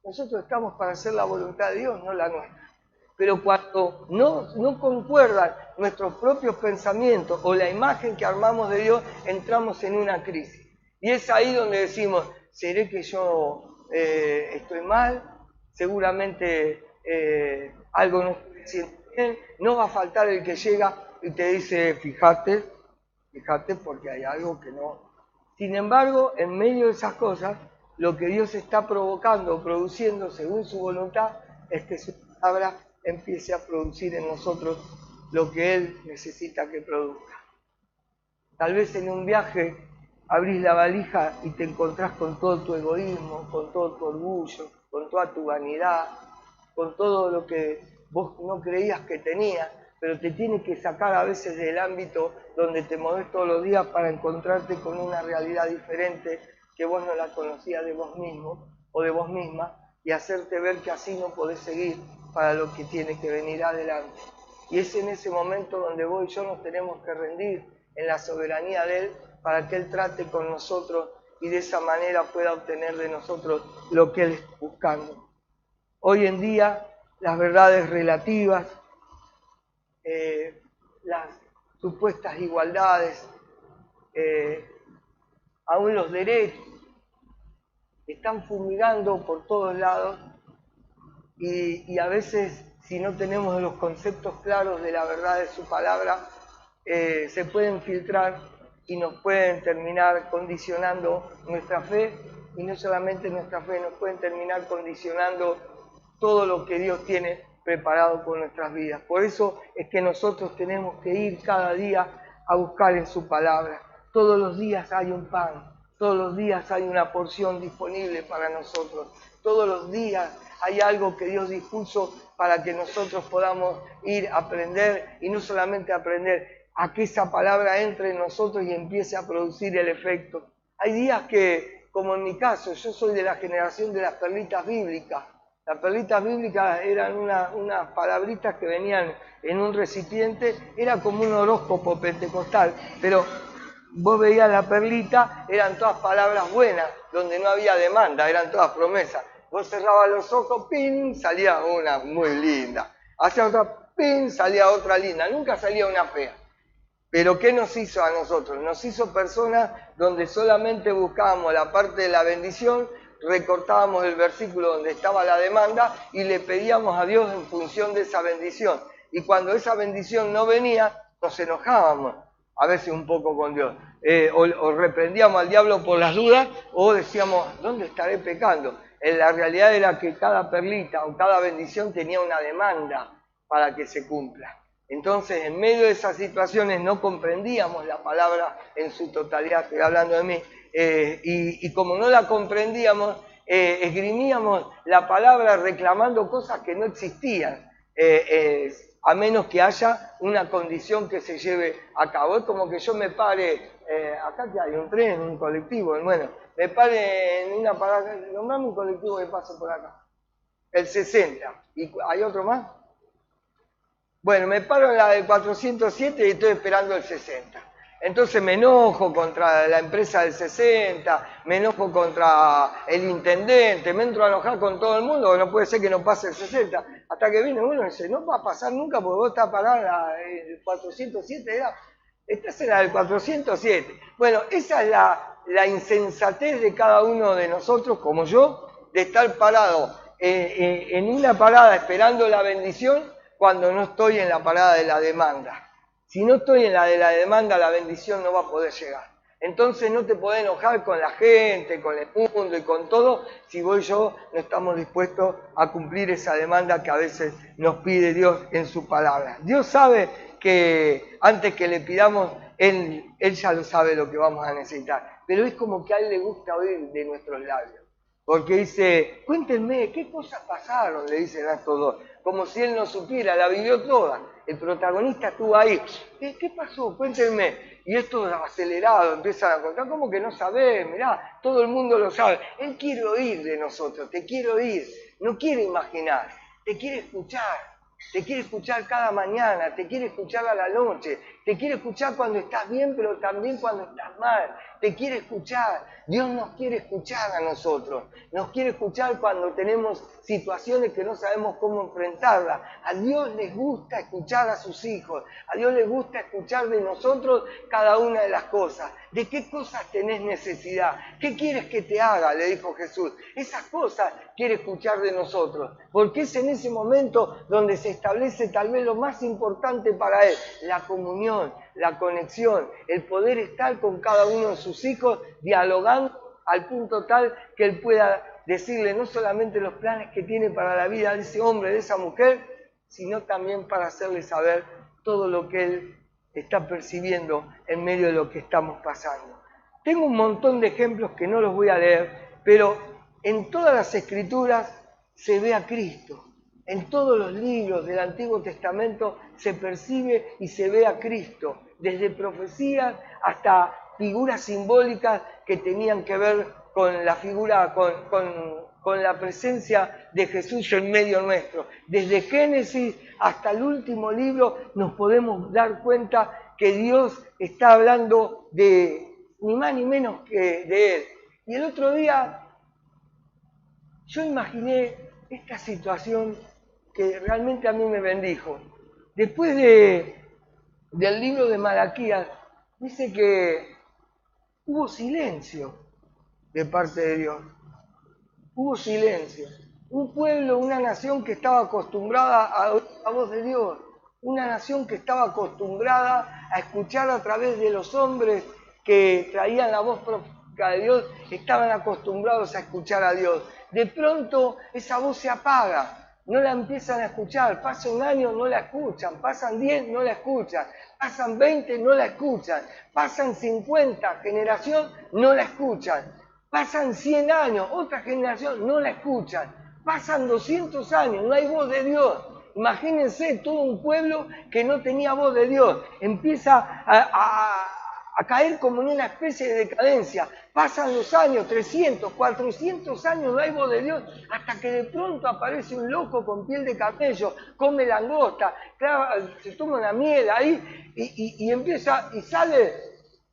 nosotros estamos para hacer la voluntad de Dios, no la nuestra. Pero cuando no concuerdan nuestros propios pensamientos o la imagen que armamos de Dios, entramos en una crisis. Y es ahí donde decimos, ¿seré que yo estoy mal? Seguramente algo no estoy haciendo bien. No va a faltar el que llega y te dice, fíjate porque hay algo que no. Sin embargo, en medio de esas cosas, lo que Dios está provocando o produciendo según su voluntad es que su palabra empiece a producir en nosotros lo que Él necesita que produzca. Tal vez en un viaje abrís la valija y te encontrás con todo tu egoísmo, con todo tu orgullo, con toda tu vanidad, con todo lo que vos no creías que tenías, pero te tiene que sacar a veces del ámbito donde te movés todos los días para encontrarte con una realidad diferente que vos no la conocías de vos mismo o de vos misma y hacerte ver que así no podés seguir para lo que tiene que venir adelante. Y es en ese momento donde vos y yo nos tenemos que rendir en la soberanía de Él para que Él trate con nosotros y de esa manera pueda obtener de nosotros lo que Él está buscando. Hoy en día, las verdades relativas, las supuestas igualdades, aún los derechos, están fumigando por todos lados y a veces si no tenemos los conceptos claros de la verdad de su palabra, se pueden filtrar y nos pueden terminar condicionando nuestra fe y no solamente nuestra fe, nos pueden terminar condicionando todo lo que Dios tiene preparado por nuestras vidas. Por eso es que nosotros tenemos que ir cada día a buscar en su palabra. Todos los días hay un pan, todos los días hay una porción disponible para nosotros, todos los días hay algo que Dios dispuso para que nosotros podamos ir a aprender y no solamente aprender, a que esa palabra entre en nosotros y empiece a producir el efecto. Hay días que, como en mi caso, yo soy de la generación de las perlitas bíblicas. Las perlitas bíblicas eran unas palabritas que venían en un recipiente, era como un horóscopo pentecostal, pero vos veías la perlita, eran todas palabras buenas, donde no había demanda, eran todas promesas. Vos cerrabas los ojos, ¡pin!, salía una muy linda. Hacía otra, ¡pin!, salía otra linda. Nunca salía una fea. Pero ¿qué nos hizo a nosotros? Nos hizo personas donde solamente buscábamos la parte de la bendición, recortábamos el versículo donde estaba la demanda y le pedíamos a Dios en función de esa bendición. Y cuando esa bendición no venía, nos enojábamos, a veces un poco con Dios. O reprendíamos al diablo por las dudas, o decíamos, ¿dónde estaré pecando? La realidad era que cada perlita o cada bendición tenía una demanda para que se cumpla. Entonces, en medio de esas situaciones no comprendíamos la palabra en su totalidad, estoy hablando de mí, y como no la comprendíamos, esgrimíamos la palabra reclamando cosas que no existían, a menos que haya una condición que se lleve a cabo. Es como que yo me pare, acá que hay un tren, un colectivo, bueno, me pare en una parada, nombrame un colectivo que pase por acá, el 60, ¿y hay otro más? Bueno, me paro en la del 407 y estoy esperando el 60. Entonces me enojo contra la empresa del 60, me enojo contra el intendente, me entro a enojar con todo el mundo, no puede ser que no pase el 60. Hasta que viene uno y dice, no va a pasar nunca porque vos estás parado en el 407, era. Estás en la del 407. Bueno, esa es la insensatez de cada uno de nosotros, como yo, de estar parado en una parada esperando la bendición cuando no estoy en la parada de la demanda. Si no estoy en la de la demanda, la bendición no va a poder llegar. Entonces no te podés enojar con la gente, con el mundo y con todo, si vos y yo no estamos dispuestos a cumplir esa demanda que a veces nos pide Dios en su palabra. Dios sabe que antes que le pidamos, Él ya lo sabe lo que vamos a necesitar. Pero es como que a Él le gusta oír de nuestros labios. Porque dice, cuéntenme, ¿qué cosas pasaron? Le dicen a estos dos. Como si Él no supiera, la vivió toda. El protagonista estuvo ahí. ¿Qué pasó? Cuéntenme. Y estos acelerados empiezan a contar, como que no sabés, mirá, todo el mundo lo sabe. Él quiere oír de nosotros, te quiere oír, no quiere imaginar, te quiere escuchar. Te quiere escuchar cada mañana, te quiere escuchar a la noche, te quiere escuchar cuando estás bien, pero también cuando estás mal. Te quiere escuchar. Dios nos quiere escuchar a nosotros. Nos quiere escuchar cuando tenemos situaciones que no sabemos cómo enfrentarlas. A Dios les gusta escuchar a sus hijos. A Dios les gusta escuchar de nosotros cada una de las cosas. ¿De qué cosas tenés necesidad? ¿Qué quieres que te haga? Le dijo Jesús. Esas cosas quiere escuchar de nosotros. Porque es en ese momento donde se establece tal vez lo más importante para Él. La comunión, la conexión, el poder estar con cada uno de sus hijos, dialogando al punto tal que Él pueda decirle no solamente los planes que tiene para la vida de ese hombre, de esa mujer, sino también para hacerle saber todo lo que Él está percibiendo en medio de lo que estamos pasando. Tengo un montón de ejemplos que no los voy a leer, pero en todas las Escrituras se ve a Cristo. En todos los libros del Antiguo Testamento se percibe y se ve a Cristo, desde profecías hasta figuras simbólicas que tenían que ver con la figura, con la presencia de Jesús en medio nuestro. Desde Génesis hasta el último libro nos podemos dar cuenta que Dios está hablando de ni más ni menos que de Él. Y el otro día yo imaginé esta situación que realmente a mí me bendijo. Después del libro de Malaquías, dice que hubo silencio de parte de Dios. Hubo silencio. Un pueblo, una nación que estaba acostumbrada a oír la voz de Dios. Una nación que estaba acostumbrada a escuchar a través de los hombres que traían la voz profética de Dios, estaban acostumbrados a escuchar a Dios. De pronto esa voz se apaga. No la empiezan a escuchar, pasa un año, no la escuchan, pasan 10, no la escuchan, pasan 20, no la escuchan, pasan 50, generación, no la escuchan, pasan 100 años, otra generación, no la escuchan, pasan 200 años, no hay voz de Dios. Imagínense todo un pueblo que no tenía voz de Dios, empieza a caer como en una especie de decadencia. Pasan los años, 300, 400 años, no hay voz de Dios, hasta que de pronto aparece un loco con piel de camello, come langosta, se toma una miel ahí y empieza y sale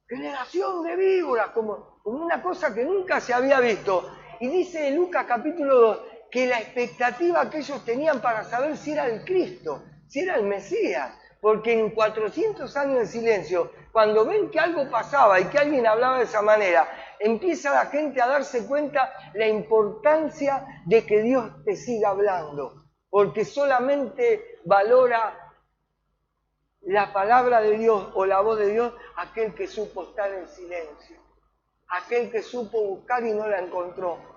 generación de víboras, como una cosa que nunca se había visto. Y dice Lucas capítulo 2 que la expectativa que ellos tenían para saber si era el Cristo, si era el Mesías, porque en 400 años de silencio, cuando ven que algo pasaba y que alguien hablaba de esa manera, empieza la gente a darse cuenta la importancia de que Dios te siga hablando, porque solamente valora la palabra de Dios o la voz de Dios aquel que supo estar en silencio, aquel que supo buscar y no la encontró.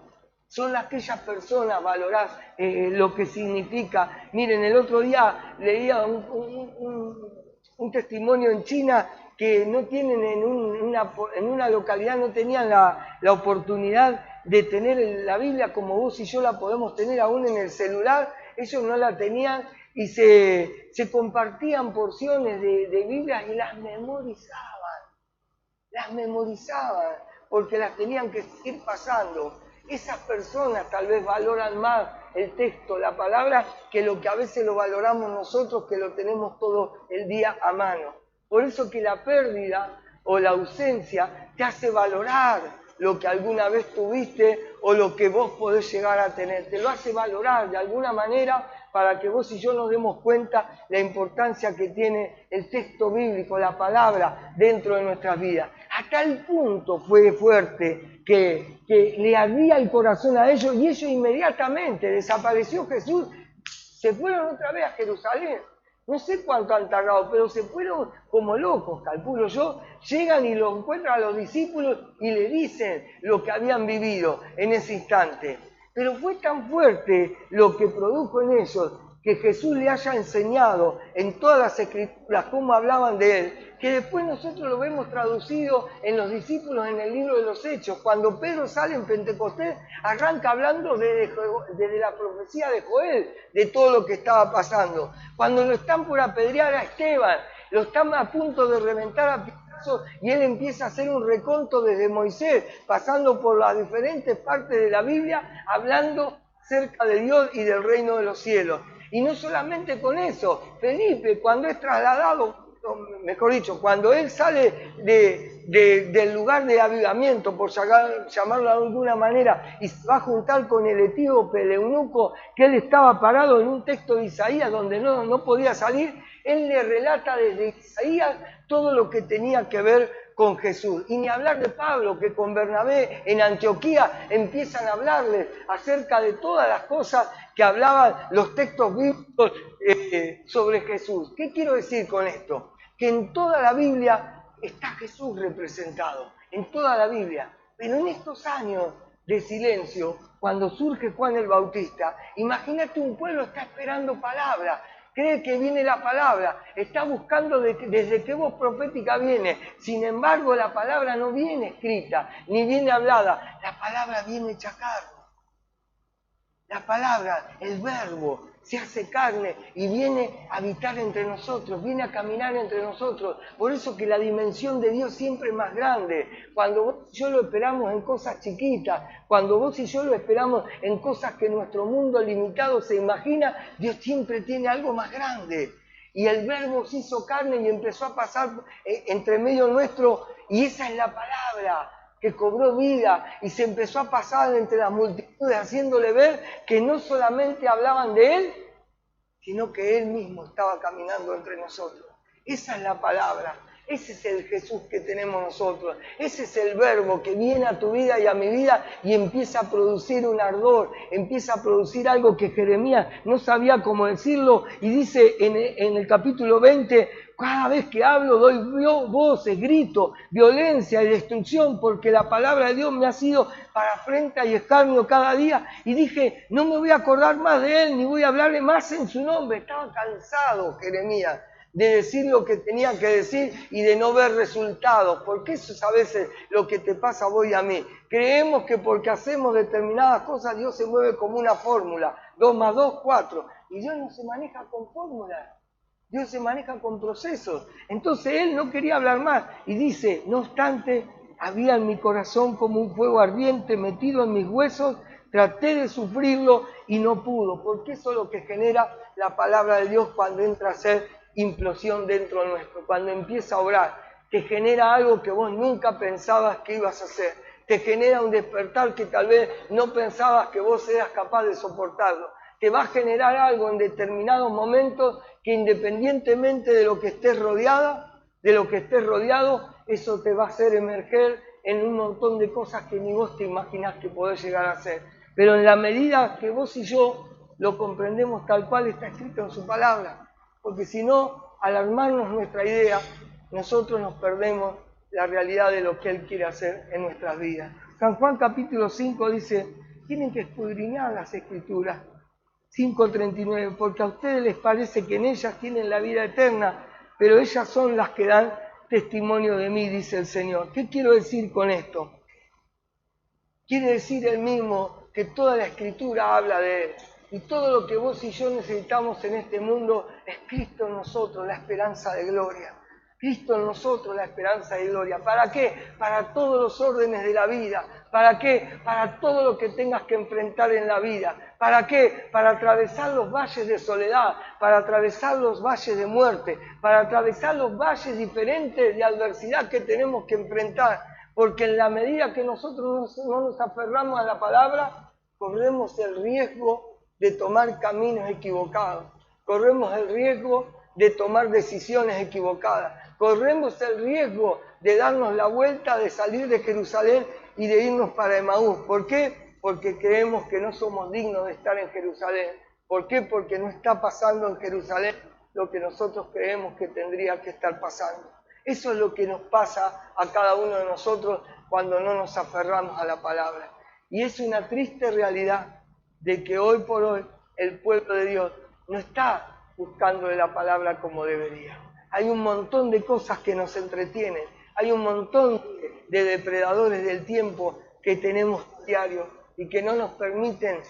Son aquellas personas, valorás lo que significa. Miren, el otro día leía un testimonio en China que no tienen en una localidad, no tenían la oportunidad de tener la Biblia como vos y yo la podemos tener aún en el celular. Ellos no la tenían y se compartían porciones de Biblias y las memorizaban, porque las tenían que seguir pasando. Esas personas tal vez valoran más el texto, la palabra, que lo que a veces lo valoramos nosotros, que lo tenemos todo el día a mano. Por eso que la pérdida o la ausencia te hace valorar lo que alguna vez tuviste o lo que vos podés llegar a tener. Te lo hace valorar, de alguna manera para que vos y yo nos demos cuenta la importancia que tiene el texto bíblico, la palabra, dentro de nuestras vidas. A tal punto fue fuerte que le ardía el corazón a ellos y ellos inmediatamente, desapareció Jesús, se fueron otra vez a Jerusalén. No sé cuánto han tardado, pero se fueron como locos, calculo yo. Llegan y lo encuentran a los discípulos y le dicen lo que habían vivido en ese instante. Pero fue tan fuerte lo que produjo en ellos que Jesús le haya enseñado en todas las escrituras cómo hablaban de él, que después nosotros lo vemos traducido en los discípulos en el libro de los Hechos. Cuando Pedro sale en Pentecostés, arranca hablando desde la profecía de Joel, de todo lo que estaba pasando. Cuando lo están por apedrear a Esteban, lo están a punto de reventar a piedrazos, y él empieza a hacer un reconto desde Moisés, pasando por las diferentes partes de la Biblia, hablando acerca de Dios y del reino de los cielos. Y no solamente con eso, Felipe, cuando es trasladado, mejor dicho, cuando él sale del lugar de avivamiento, por llamarlo de alguna manera, y se va a juntar con el etíope, el eunuco, que él estaba parado en un texto de Isaías donde no podía salir, él le relata desde Isaías todo lo que tenía que ver con Jesús. Y ni hablar de Pablo, que con Bernabé en Antioquía empiezan a hablarles acerca de todas las cosas que hablaban los textos bíblicos sobre Jesús. ¿Qué quiero decir con esto? Que en toda la Biblia está Jesús representado, en toda la Biblia. Pero en estos años de silencio, cuando surge Juan el Bautista, imagínate un pueblo está esperando palabra, cree que viene la palabra, está buscando desde qué voz profética viene. Sin embargo, la palabra no viene escrita, ni viene hablada, la palabra viene hecha carne. La palabra, el verbo, se hace carne y viene a habitar entre nosotros, viene a caminar entre nosotros. Por eso que la dimensión de Dios siempre es más grande. Cuando vos y yo lo esperamos en cosas chiquitas, cuando vos y yo lo esperamos en cosas que nuestro mundo limitado se imagina, Dios siempre tiene algo más grande. Y el verbo se hizo carne y empezó a pasar entre medio nuestro, y esa es la palabra que cobró vida y se empezó a pasar entre las multitudes, haciéndole ver que no solamente hablaban de Él, sino que Él mismo estaba caminando entre nosotros. Esa es la palabra, ese es el Jesús que tenemos nosotros, ese es el verbo que viene a tu vida y a mi vida y empieza a producir un ardor, empieza a producir algo que Jeremías no sabía cómo decirlo, y dice en el capítulo 20, cada vez que hablo doy voces, grito, violencia y destrucción, porque la palabra de Dios me ha sido para afrenta y escarnio cada día. Y dije, no me voy a acordar más de él, ni voy a hablarle más en su nombre. Estaba cansado, Jeremías, de decir lo que tenía que decir y de no ver resultados, porque eso es a veces lo que te pasa a vos y a mí. Creemos que porque hacemos determinadas cosas Dios se mueve como una fórmula, 2 más 2, 4, y Dios no se maneja con fórmulas. Dios se maneja con procesos. Entonces él no quería hablar más. Y dice, no obstante, había en mi corazón como un fuego ardiente metido en mis huesos. Traté de sufrirlo y no pudo. Porque eso es lo que genera la palabra de Dios cuando entra a ser implosión dentro nuestro. Cuando empieza a obrar. Te genera algo que vos nunca pensabas que ibas a hacer. Te genera un despertar que tal vez no pensabas que vos eras capaz de soportarlo. Te va a generar algo en determinados momentos que independientemente de lo que estés rodeada, de lo que estés rodeado, eso te va a hacer emerger en un montón de cosas que ni vos te imaginás que podés llegar a hacer. Pero en la medida que vos y yo lo comprendemos tal cual está escrito en su palabra, porque si no, al armarnos nuestra idea, nosotros nos perdemos la realidad de lo que Él quiere hacer en nuestras vidas. San Juan capítulo 5 dice, tienen que escudriñar las Escrituras. 5:39, porque a ustedes les parece que en ellas tienen la vida eterna, pero ellas son las que dan testimonio de mí, dice el Señor. ¿Qué quiero decir con esto? Quiere decir Él mismo que toda la Escritura habla de Él, y todo lo que vos y yo necesitamos en este mundo es Cristo en nosotros, la esperanza de gloria. Cristo en nosotros, la esperanza de gloria. ¿Para qué? Para todos los órdenes de la vida. ¿Para qué? Para todo lo que tengas que enfrentar en la vida. ¿Para qué? Para atravesar los valles de soledad, para atravesar los valles de muerte, para atravesar los valles diferentes de adversidad que tenemos que enfrentar. Porque en la medida que nosotros no nos aferramos a la palabra, corremos el riesgo de tomar caminos equivocados, corremos el riesgo de tomar decisiones equivocadas, corremos el riesgo de darnos la vuelta, de salir de Jerusalén y de irnos para Emaús. ¿Por qué? Porque creemos que no somos dignos de estar en Jerusalén. ¿Por qué? Porque no está pasando en Jerusalén lo que nosotros creemos que tendría que estar pasando. Eso es lo que nos pasa a cada uno de nosotros cuando no nos aferramos a la palabra. Y es una triste realidad de que hoy por hoy el pueblo de Dios no está buscando de la palabra como debería. Hay un montón de cosas que nos entretienen, hay un montón de depredadores del tiempo que tenemos diario y que no nos permiten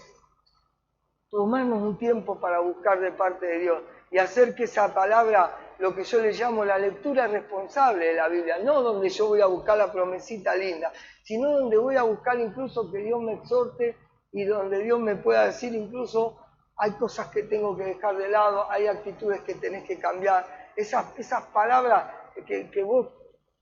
tomarnos un tiempo para buscar de parte de Dios y hacer que esa palabra, lo que yo le llamo la lectura responsable de la Biblia, no donde yo voy a buscar la promesita linda, sino donde voy a buscar incluso que Dios me exhorte y donde Dios me pueda decir incluso hay cosas que tengo que dejar de lado, hay actitudes que tenés que cambiar. Esas palabras que vos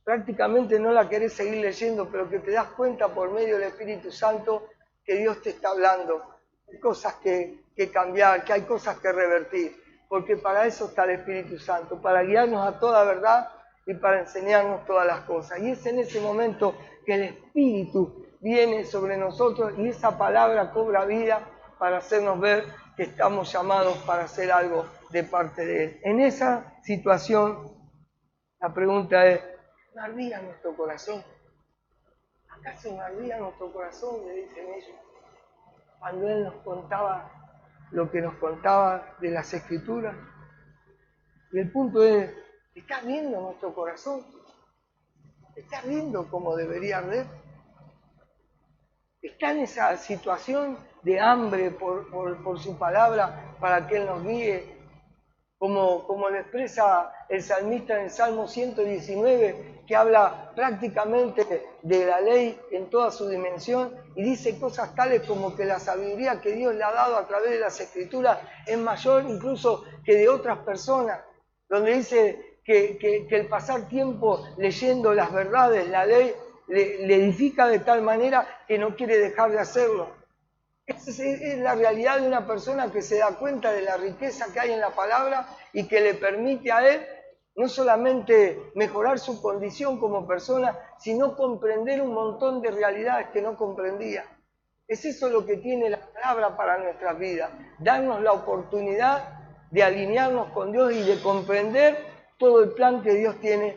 prácticamente no la querés seguir leyendo, pero que te das cuenta por medio del Espíritu Santo que Dios te está hablando. Hay cosas que cambiar, que hay cosas que revertir, porque para eso está el Espíritu Santo, para guiarnos a toda verdad y para enseñarnos todas las cosas. Y es en ese momento que el Espíritu viene sobre nosotros y esa palabra cobra vida para hacernos ver que estamos llamados para hacer algo de parte de Él. En esa situación, la pregunta es, ¿no ardía nuestro corazón? ¿Acaso no ardía nuestro corazón? Le dicen ellos. Cuando Él nos contaba lo que nos contaba de las Escrituras. Y el punto es, ¿está ardiendo nuestro corazón? ¿Está ardiendo como debería arder? ¿Está en esa situación de hambre por su palabra para que Él nos guíe? Como lo expresa el salmista en el Salmo 119, que habla prácticamente de la ley en toda su dimensión y dice cosas tales como que la sabiduría que Dios le ha dado a través de las Escrituras es mayor incluso que de otras personas, donde dice que el pasar tiempo leyendo las verdades, la ley, le edifica de tal manera que no quiere dejar de hacerlo. Esa es la realidad de una persona que se da cuenta de la riqueza que hay en la palabra y que le permite a él no solamente mejorar su condición como persona, sino comprender un montón de realidades que no comprendía. Es eso lo que tiene la palabra para nuestras vidas, darnos la oportunidad de alinearnos con Dios y de comprender todo el plan que Dios tiene,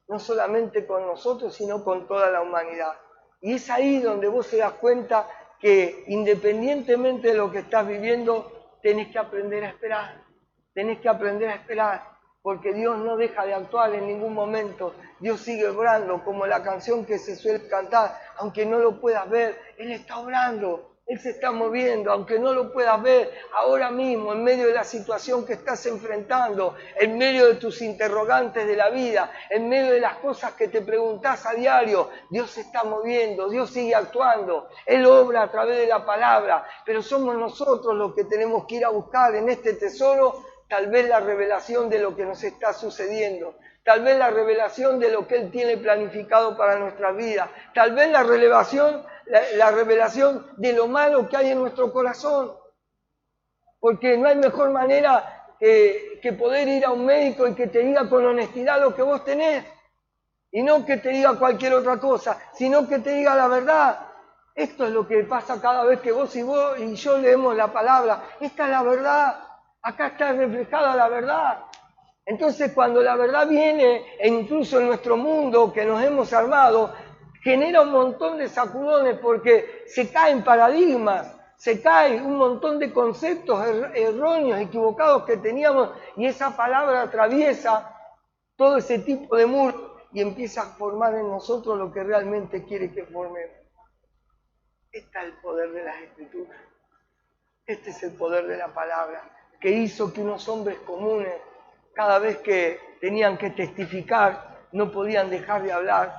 no solamente con nosotros, sino con toda la humanidad. Y es ahí donde vos te das cuenta que independientemente de lo que estás viviendo, tenés que aprender a esperar. Tenés que aprender a esperar, porque Dios no deja de actuar en ningún momento. Dios sigue obrando, como la canción que se suele cantar, aunque no lo puedas ver, Él está obrando. Él se está moviendo, aunque no lo puedas ver ahora mismo, en medio de la situación que estás enfrentando, en medio de tus interrogantes de la vida, en medio de las cosas que te preguntás a diario. Dios se está moviendo, Dios sigue actuando, Él obra a través de la palabra, pero somos nosotros los que tenemos que ir a buscar en este tesoro tal vez la revelación de lo que nos está sucediendo, tal vez la revelación de lo que Él tiene planificado para nuestra vida, tal vez la revelación de lo malo que hay en nuestro corazón. Porque no hay mejor manera que poder ir a un médico y que te diga con honestidad lo que vos tenés. Y no que te diga cualquier otra cosa, sino que te diga la verdad. Esto es lo que pasa cada vez que vos y yo leemos la palabra. Esta es la verdad. Acá está reflejada la verdad. Entonces cuando la verdad viene, e incluso en nuestro mundo que nos hemos armado, genera un montón de sacudones porque se caen paradigmas, se cae un montón de conceptos erróneos, equivocados que teníamos y esa palabra atraviesa todo ese tipo de muros y empieza a formar en nosotros lo que realmente quiere que formemos. Este es el poder de las Escrituras. Este es el poder de la palabra que hizo que unos hombres comunes, cada vez que tenían que testificar, no podían dejar de hablar.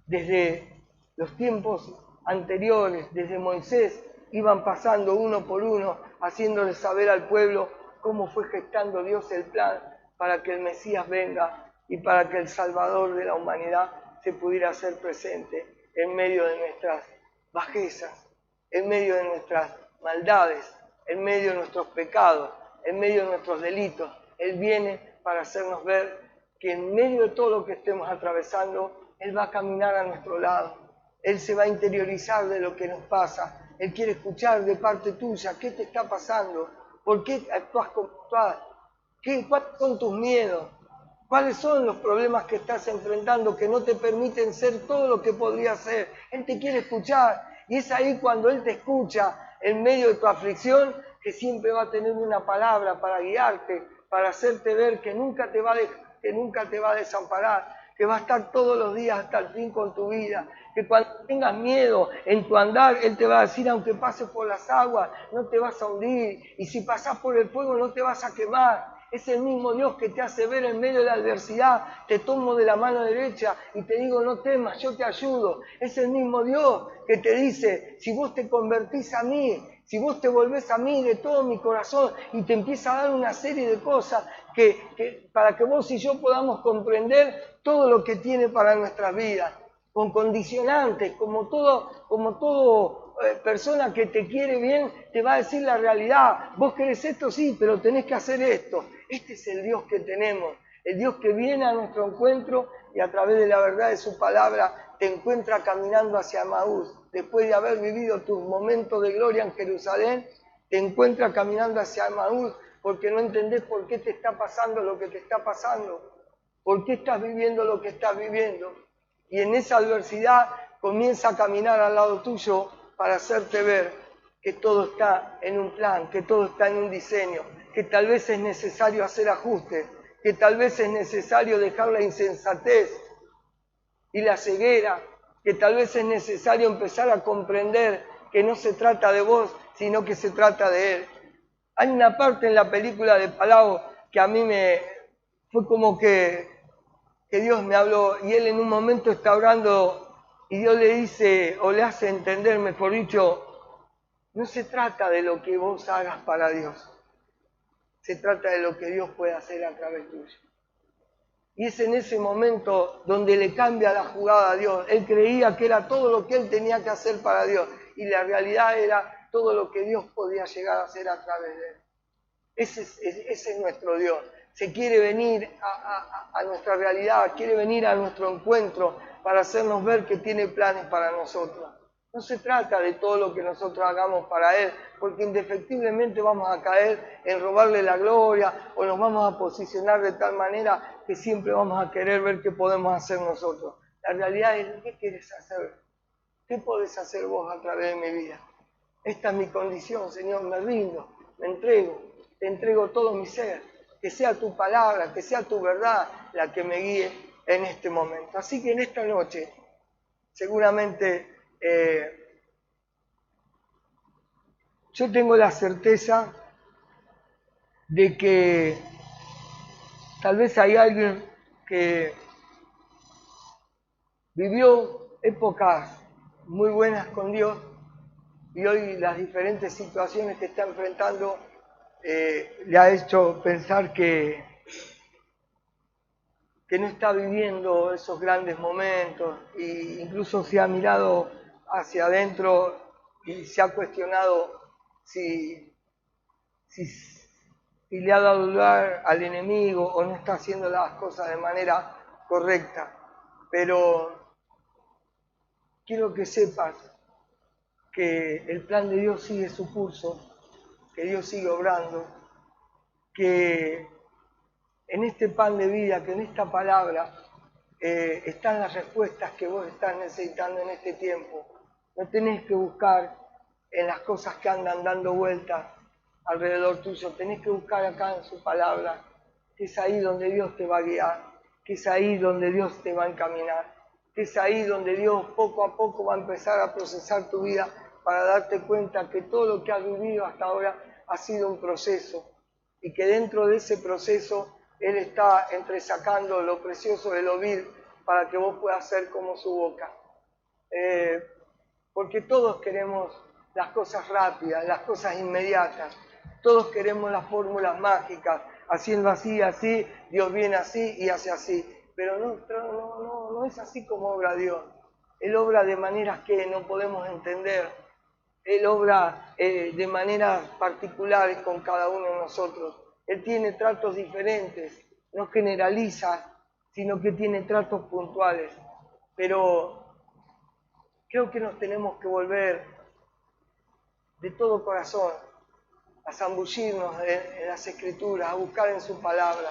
Desde los tiempos anteriores, desde Moisés, iban pasando uno por uno, haciéndole saber al pueblo cómo fue gestando Dios el plan para que el Mesías venga y para que el Salvador de la humanidad se pudiera hacer presente en medio de nuestras bajezas, en medio de nuestras maldades, en medio de nuestros pecados, en medio de nuestros delitos. Él viene para hacernos ver que en medio de todo lo que estemos atravesando, Él va a caminar a nuestro lado. Él se va a interiorizar de lo que nos pasa. Él quiere escuchar de parte tuya qué te está pasando, por qué actúas como actúas, cuáles son tus miedos, cuáles son los problemas que estás enfrentando que no te permiten ser todo lo que podrías ser. Él te quiere escuchar y es ahí cuando Él te escucha en medio de tu aflicción que siempre va a tener una palabra para guiarte, para hacerte ver que nunca te va a desamparar, que va a estar todos los días hasta el fin con tu vida, que cuando tengas miedo en tu andar, Él te va a decir, aunque pases por las aguas, no te vas a hundir, y si pasas por el fuego, no te vas a quemar. Es el mismo Dios que te hace ver en medio de la adversidad, te tomo de la mano derecha y te digo, no temas, yo te ayudo. Es el mismo Dios que te dice, si vos te convertís a mí, si vos te volvés a mí de todo mi corazón y te empieza a dar una serie de cosas para que vos y yo podamos comprender todo lo que tiene para nuestras vidas, con condicionantes, como todo persona que te quiere bien, te va a decir la realidad. Vos querés esto, sí, pero tenés que hacer esto. Este es el Dios que tenemos, el Dios que viene a nuestro encuentro y a través de la verdad de su palabra te encuentra caminando hacia Emaús. Después de haber vivido tus momentos de gloria en Jerusalén, te encuentra caminando hacia Emaús porque no entendés por qué te está pasando lo que te está pasando, por qué estás viviendo lo que estás viviendo. Y en esa adversidad comienza a caminar al lado tuyo para hacerte ver que todo está en un plan, que todo está en un diseño, que tal vez es necesario hacer ajustes, que tal vez es necesario dejar la insensatez y la ceguera, que tal vez es necesario empezar a comprender que no se trata de vos, sino que se trata de Él. Hay una parte en la película de Palau que a mí fue como que Dios me habló y Él en un momento está orando y Dios le dice o le hace entender, mejor dicho, no se trata de lo que vos hagas para Dios, se trata de lo que Dios puede hacer a través tuyo. Y es en ese momento donde le cambia la jugada a Dios. Él creía que era todo lo que él tenía que hacer para Dios y la realidad era todo lo que Dios podía llegar a hacer a través de él. Ese es nuestro Dios. Se quiere venir a nuestra realidad, quiere venir a nuestro encuentro para hacernos ver que tiene planes para nosotros. No se trata de todo lo que nosotros hagamos para Él, porque indefectiblemente vamos a caer en robarle la gloria o nos vamos a posicionar de tal manera que siempre vamos a querer ver qué podemos hacer nosotros. La realidad es, ¿qué quieres hacer? ¿Qué podés hacer vos a través de mi vida? Esta es mi condición, Señor, me rindo, me entrego, te entrego todo mi ser, que sea tu palabra, que sea tu verdad la que me guíe en este momento. Así que en esta noche, seguramente yo tengo la certeza de que tal vez hay alguien que vivió épocas muy buenas con Dios y hoy las diferentes situaciones que está enfrentando le ha hecho pensar que no está viviendo esos grandes momentos e incluso se ha mirado hacia adentro y se ha cuestionado si le ha dado lugar al enemigo o no está haciendo las cosas de manera correcta. Pero quiero que sepas que el plan de Dios sigue su curso, que Dios sigue obrando, que en este pan de vida, que en esta palabra están las respuestas que vos estás necesitando en este tiempo. No tenés que buscar en las cosas que andan dando vueltas alrededor tuyo, tenés que buscar acá en su palabra, que es ahí donde Dios te va a guiar, que es ahí donde Dios te va a encaminar, que es ahí donde Dios poco a poco va a empezar a procesar tu vida para darte cuenta que todo lo que has vivido hasta ahora ha sido un proceso y que dentro de ese proceso Él está entresacando lo precioso de lo vil para que vos puedas ser como su boca. Porque todos queremos las cosas rápidas, las cosas inmediatas. Todos queremos las fórmulas mágicas, haciendo así, así, Dios viene así y hace así. Pero no es así como obra Dios. Él obra de maneras que no podemos entender. Él obra de maneras particulares con cada uno de nosotros. Él tiene tratos diferentes, no generaliza, sino que tiene tratos puntuales. Pero creo que nos tenemos que volver de todo corazón a zambullirnos en las Escrituras, a buscar en su palabra,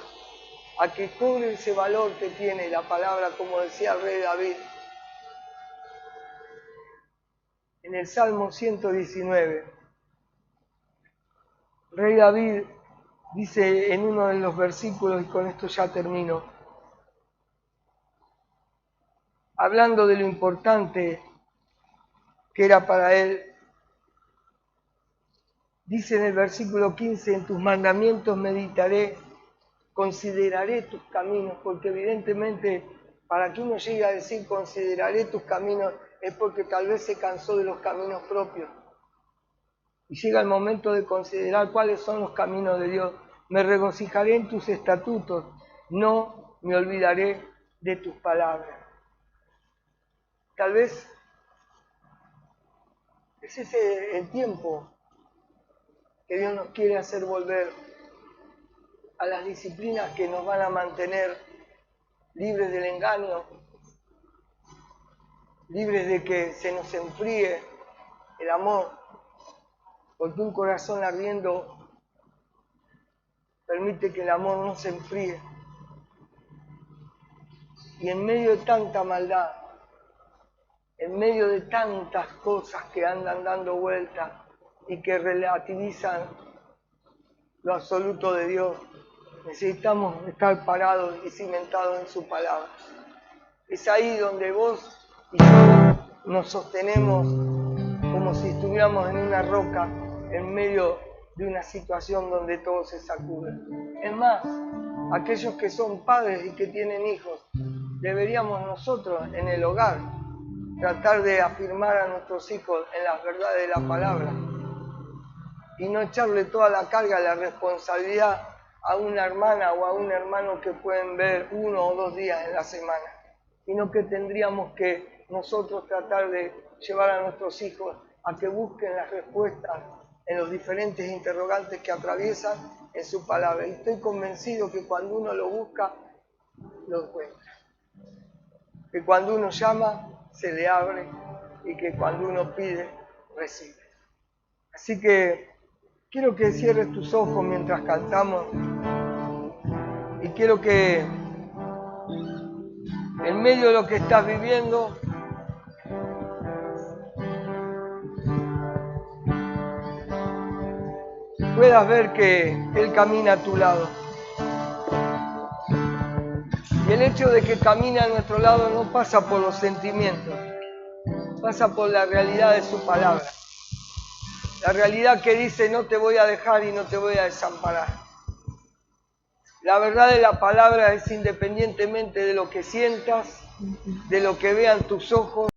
a que cobre ese valor que tiene la palabra, como decía el rey David. En el Salmo 119, el rey David dice en uno de los versículos, y con esto ya termino, hablando de lo importante que era para él, dice en el versículo 15, en tus mandamientos meditaré, consideraré tus caminos, porque evidentemente para que uno llegue a decir consideraré tus caminos es porque tal vez se cansó de los caminos propios. Y llega el momento de considerar cuáles son los caminos de Dios. Me regocijaré en tus estatutos, no me olvidaré de tus palabras. Tal vez ese es el tiempo que Dios nos quiere hacer volver a las disciplinas que nos van a mantener libres del engaño, libres de que se nos enfríe el amor, porque un corazón ardiendo permite que el amor no se enfríe. Y en medio de tanta maldad, en medio de tantas cosas que andan dando vueltas y que relativizan lo absoluto de Dios, necesitamos estar parados y cimentados en su palabra. Es ahí donde vos y yo nos sostenemos como si estuviéramos en una roca en medio de una situación donde todo se sacude. Es más, aquellos que son padres y que tienen hijos, deberíamos nosotros en el hogar tratar de afirmar a nuestros hijos en las verdades de la palabra y no echarle toda la carga, la responsabilidad a una hermana o a un hermano que pueden ver 1 o 2 días en la semana, sino que tendríamos que nosotros tratar de llevar a nuestros hijos a que busquen las respuestas en los diferentes interrogantes que atraviesan en su palabra. Y estoy convencido que cuando uno lo busca, lo encuentra. Que cuando uno llama, se le abre, y que cuando uno pide, recibe. Así que quiero que cierres tus ojos mientras cantamos, y quiero que en medio de lo que estás viviendo, puedas ver que Él camina a tu lado. Y el hecho de que camine a nuestro lado no pasa por los sentimientos, pasa por la realidad de su palabra. La realidad que dice, no te voy a dejar y no te voy a desamparar. La verdad de la palabra es independientemente de lo que sientas, de lo que vean tus ojos,